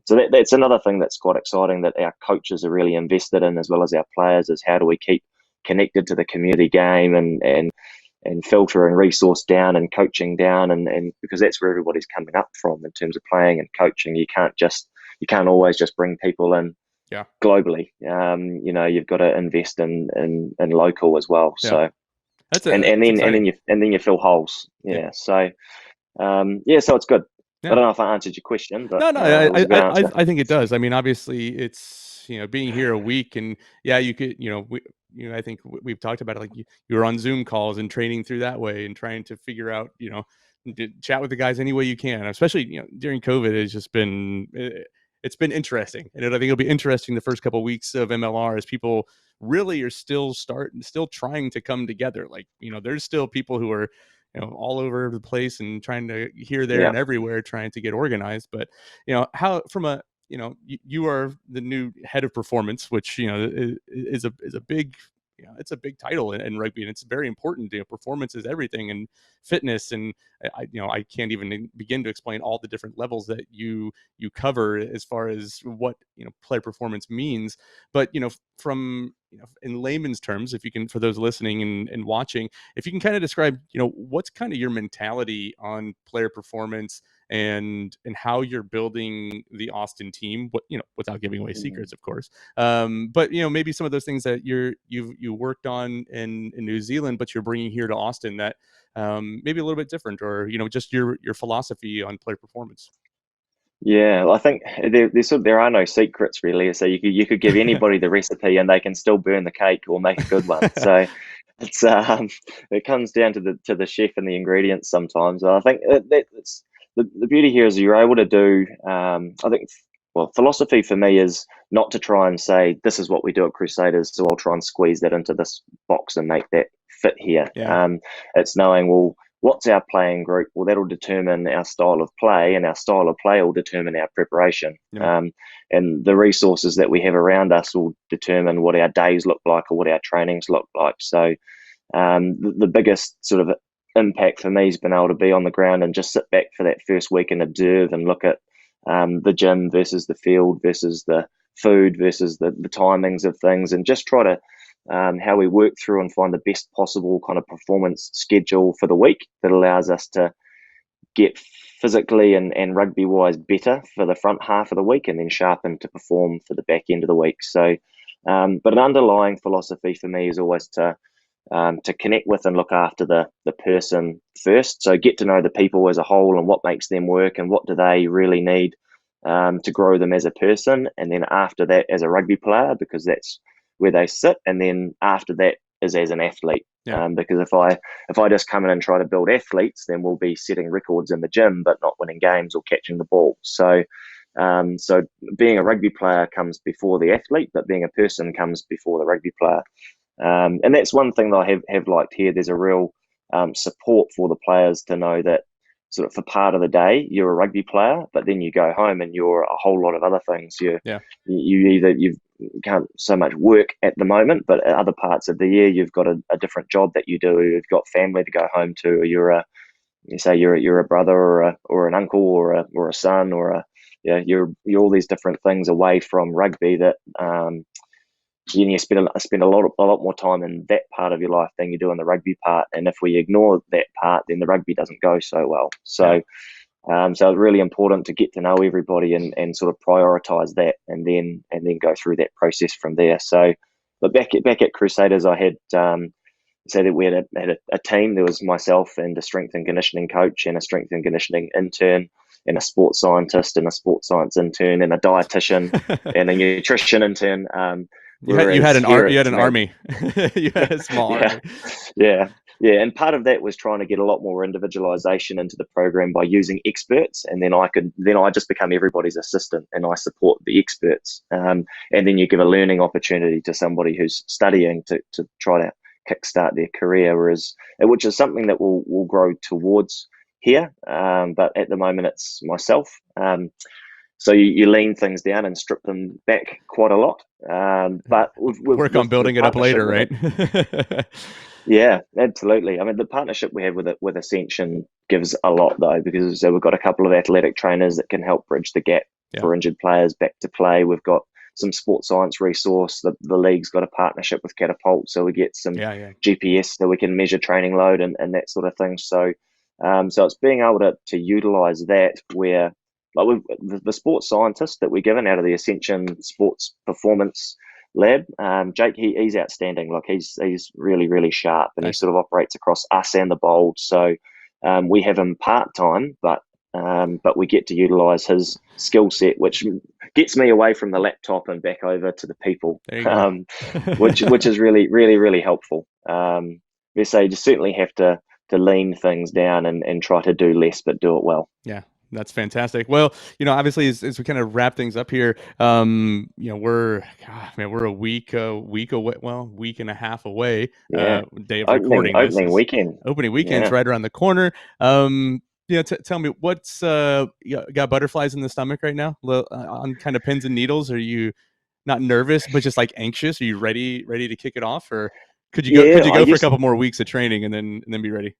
So that's another thing that's quite exciting that our coaches are really invested in, as well as our players, is how do we keep connected to the community game and filter and resource down and coaching down, and because that's where everybody's coming up from in terms of playing and coaching. You can't always just bring people in globally. You've got to invest in local as well. Yeah. So and then you fill holes. Yeah. So so it's good. Yeah. I don't know if I answered your question, but I think it does. I mean, obviously, it's being here a week, and you could I think we've talked about it. Like you were on Zoom calls and training through that way, and trying to figure out chat with the guys any way you can. Especially during COVID, it's just been it's been interesting, and I think it'll be interesting the first couple of weeks of MLR as people really are still trying to come together. Like there's still people who are all over the place and trying to here, there, and everywhere, trying to get organized. But how from a you are the new head of performance, which is a big it's a big title in rugby, and it's very important. Performance is everything, and fitness, and I can't even begin to explain all the different levels that you cover as far as what player performance means. But from in layman's terms, if you can, for those listening and watching, if you can kind of describe what's kind of your mentality on player performance and how you're building the Austin team, without giving away secrets, of course. But maybe some of those things that you worked on in New Zealand, but you're bringing here to Austin that maybe a little bit different, or just your philosophy on player performance. Yeah, I think there are no secrets really. So you could give anybody the recipe and they can still burn the cake or make a good one. So it's it comes down to the chef and the ingredients sometimes. And I think that's the beauty here is you're able to do. I think philosophy for me is not to try and say this is what we do at Crusaders, so I'll try and squeeze that into this box and make that fit here. Yeah. It's knowing what's our playing group? Well, that'll determine our style of play, and our style of play will determine our preparation. Yeah. And the resources that we have around us will determine what our days look like or what our trainings look like. So the biggest sort of impact for me has been able to be on the ground and just sit back for that first week and observe and look at the gym versus the field versus the food versus the timings of things, and just try to how we work through and find the best possible kind of performance schedule for the week that allows us to get physically and rugby wise better for the front half of the week, and then sharpen to perform for the back end of the week. So but an underlying philosophy for me is always to connect with and look after the person first. So get to know the people as a whole and what makes them work and what do they really need to grow them as a person, and then after that as a rugby player, because that's where they sit, and then after that is as an athlete. Yeah. Because if I just come in and try to build athletes, then we'll be setting records in the gym but not winning games or catching the ball. So so being a rugby player comes before the athlete, but being a person comes before the rugby player. And that's one thing that I have liked here. There's a real support for the players to know that sort of for part of the day you're a rugby player, but then you go home and you're a whole lot of other things. You can't so much work at the moment, but at other parts of the year you've got a different job that you do. You've got family to go home to. Or you're a brother or an uncle or a son you're all these different things away from rugby that you spend a lot more time in that part of your life than you do in the rugby part. And if we ignore that part, then the rugby doesn't go so well. So so it's really important to get to know everybody and sort of prioritize that, and then go through that process from there. So, but back at Crusaders, I had so that we had a team. There was myself and a strength and conditioning coach and a strength and conditioning intern and a sports scientist and a sports science intern and a dietitian and a nutrition intern. You had an army. You had a small army. Yeah. And part of that was trying to get a lot more individualization into the program by using experts, and then I just become everybody's assistant and I support the experts. And then you give a learning opportunity to somebody who's studying to try to kickstart their career, which is something that will grow towards here. But at the moment it's myself. So you lean things down and strip them back quite a lot. But we've work on building it up later, right? Yeah, absolutely. I mean, the partnership we have with Ascension gives a lot, though, because we've got a couple of athletic trainers that can help bridge the gap for injured players back to play. We've got some sports science resource. The league's got a partnership with Catapult, so we get some GPS so we can measure training load and that sort of thing. So so it's being able to utilize that where like the sports scientist that we're given out of the Ascension Sports Performance Lab, Jake, he's outstanding. Like he's really, really sharp, and Nice. he sort of operates across us and the Bold. So we have him part-time, but we get to utilize his skill set, which gets me away from the laptop and back over to the people, which is really, really, really helpful. You just certainly have to lean things down and try to do less, but do it well. Yeah. That's fantastic. Well, obviously as we kind of wrap things up here, we're a week away, week and a half away, day of recording. Opening weekend's right around the corner. Tell me what's, got butterflies in the stomach right now on kind of pins and needles. Are you not nervous, but just like anxious? Are you ready to kick it off? Or could you go for a couple more weeks of training and then be ready?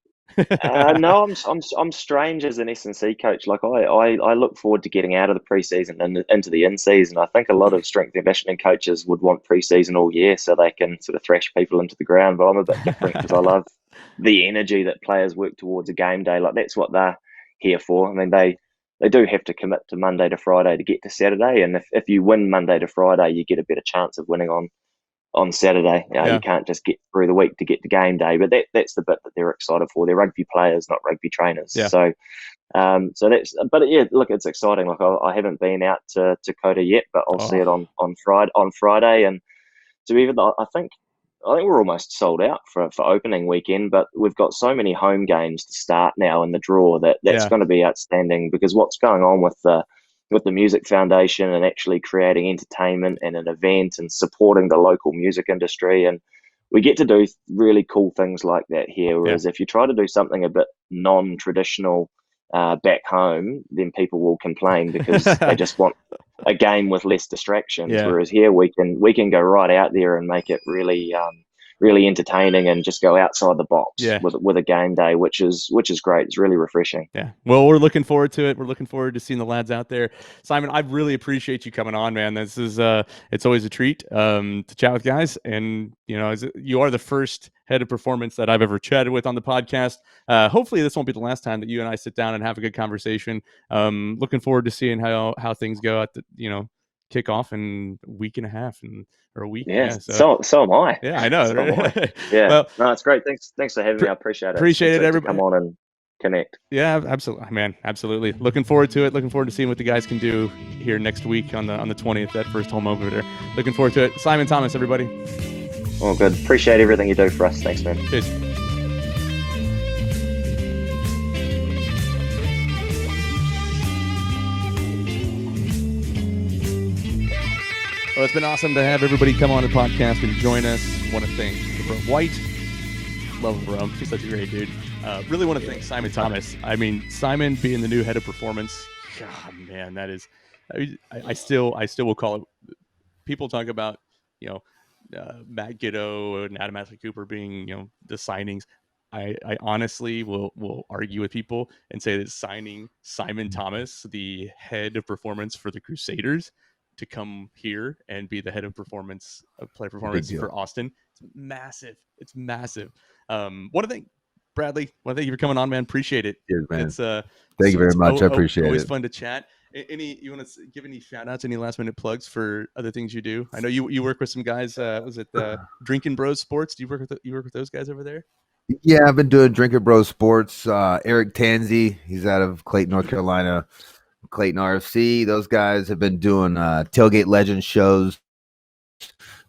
No, I'm strange as an S&C coach. Like I look forward to getting out of the preseason and into the in-season. I think a lot of strength and conditioning coaches would want preseason all year so they can sort of thrash people into the ground. But I'm a bit different because I love the energy that players work towards a game day. Like that's what they're here for. I mean, they do have to commit to Monday to Friday to get to Saturday, and if you win Monday to Friday, you get a better chance of winning on Saturday. You can't just get through the week to get to game day, but that's the bit that they're excited for. They're rugby players, not rugby trainers. Yeah. So look, it's exciting. Like I haven't been out to Dakota yet, but I'll see it on Friday. And to even, I think we're almost sold out for opening weekend, but we've got so many home games to start now in the draw that's going to be outstanding, because what's going on with the Music Foundation and actually creating entertainment and an event and supporting the local music industry. And we get to do really cool things like that here. Whereas if you try to do something a bit non-traditional back home, then people will complain because they just want a game with less distractions. Yeah. Whereas here we can go right out there and make it really, really entertaining and just go outside the box with a game day, which is great. It's really refreshing. Yeah. Well, we're looking forward to it. We're looking forward to seeing the lads out there. Simon, I really appreciate you coming on, man. This is it's always a treat to chat with guys. And you are the first head of performance that I've ever chatted with on the podcast. Hopefully this won't be the last time that you and I sit down and have a good conversation. Looking forward to seeing how things go at the kickoff in a week and a half or a week. So am I. Yeah, I know. So am I. Yeah. Well, no, it's great. Thanks for having me. I appreciate it. Everybody. Come on and connect. Yeah, absolutely, man. Absolutely. Looking forward to it. Looking forward to seeing what the guys can do here next week on the 20th, that first home opener. Looking forward to it. Simon Thomas, everybody. Oh, good. Appreciate everything you do for us. Thanks, man. Cheers. Well, it's been awesome to have everybody come on the podcast and join us. Want to thank LaRome White. Love LaRome. He's such a great dude. Really want to thank Simon Thomas. I mean, Simon being the new head of performance. God, man, that is. I still will call it. People talk about Matt Giddo and Adam Ashley Cooper being the signings. I honestly will argue with people and say that signing Simon Thomas, the head of performance for the Crusaders, to come here and be the head of player performance for Austin, it's massive. Want to thank Bradley. Want to thank you for coming on, man. Appreciate it. Cheers, man. Thank you very much. I appreciate it. Always fun to chat. You want to give any shout outs, any last minute plugs for other things you do? I know you work with some guys. Was it Drinking Bros Sports? Do you work with those guys over there? Yeah, I've been doing Drinking Bros Sports. Eric Tanzi, he's out of Clayton, North Carolina. Clayton RFC, those guys have been doing Tailgate Legends shows.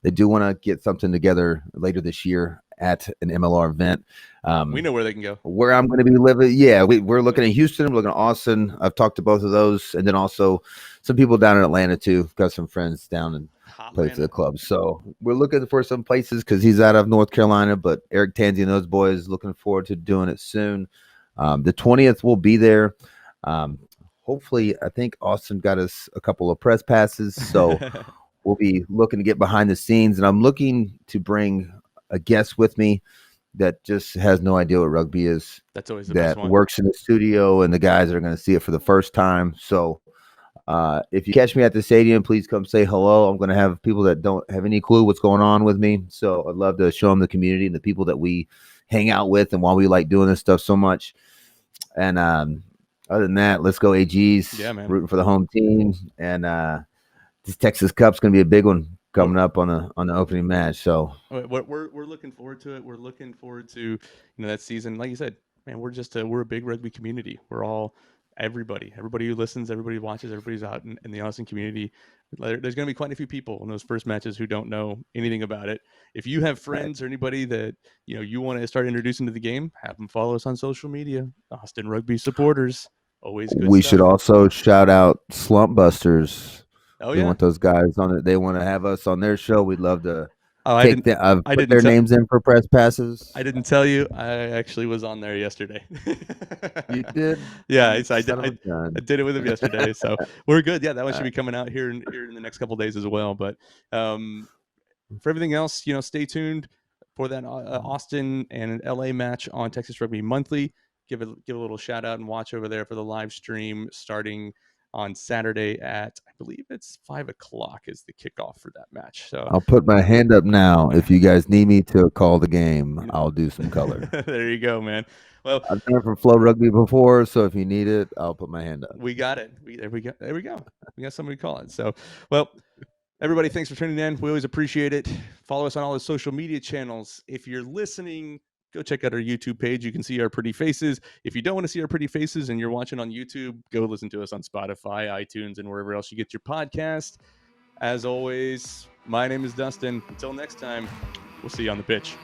They do want to get something together later this year at an MLR event. We know where they can go. Where I'm going to be living. Yeah, we're looking at Houston. We're looking at Austin. I've talked to both of those. And then also some people down in Atlanta too. Got some friends down in play for the club. So we're looking for some places because he's out of North Carolina. But Eric Tanzi and those boys looking forward to doing it soon. The 20th we'll be there. Hopefully, I think Austin got us a couple of press passes, so we'll be looking to get behind the scenes. And I'm looking to bring a guest with me that just has no idea what rugby is. That's always the best one. That works in the studio, and the guys are going to see it for the first time. So if you catch me at the stadium, please come say hello. I'm going to have people that don't have any clue what's going on with me. So I'd love to show them the community and the people that we hang out with and why we like doing this stuff so much. And Other than that, let's go AGs. Yeah, man. Rooting for the home team, and this Texas Cup's going to be a big one coming up on the opening match. So we're looking forward to it. We're looking forward to that season. Like you said, man, we're a big rugby community. We're all everybody who listens, everybody who watches, everybody's out in the Austin community. There's going to be quite a few people in those first matches who don't know anything about it. If you have friends or anybody that you want to start introducing to the game, have them follow us on social media. Austin Rugby supporters, always good. We stuff. should also shout out Slump Busters. Oh, we want those guys on it. They want to have us on their show. We'd love to put their names in for press passes. I didn't tell you. I actually was on there yesterday. You did? Yeah, I did it with him yesterday. So we're good. Yeah, that one should be coming out here in the next couple of days as well. But for everything else, stay tuned for that Austin and LA match on Texas Rugby Monthly. Give a little shout out and watch over there for the live stream starting on Saturday at, I believe it's 5:00 is the kickoff for that match. So I'll put my hand up now. If you guys need me to call the game, I'll do some color. There you go, man. Well, I've done it from Flow Rugby before, so if you need it, I'll put my hand up. We got it. There we go. We got somebody to call it. So, well, everybody, thanks for tuning in. We always appreciate it. Follow us on all the social media channels. If you're listening, go check out our YouTube page. You can see our pretty faces. If you don't want to see our pretty faces and you're watching on YouTube, go listen to us on Spotify, iTunes, and wherever else you get your podcast. As always, my name is Dustin. Until next time, we'll see you on the pitch.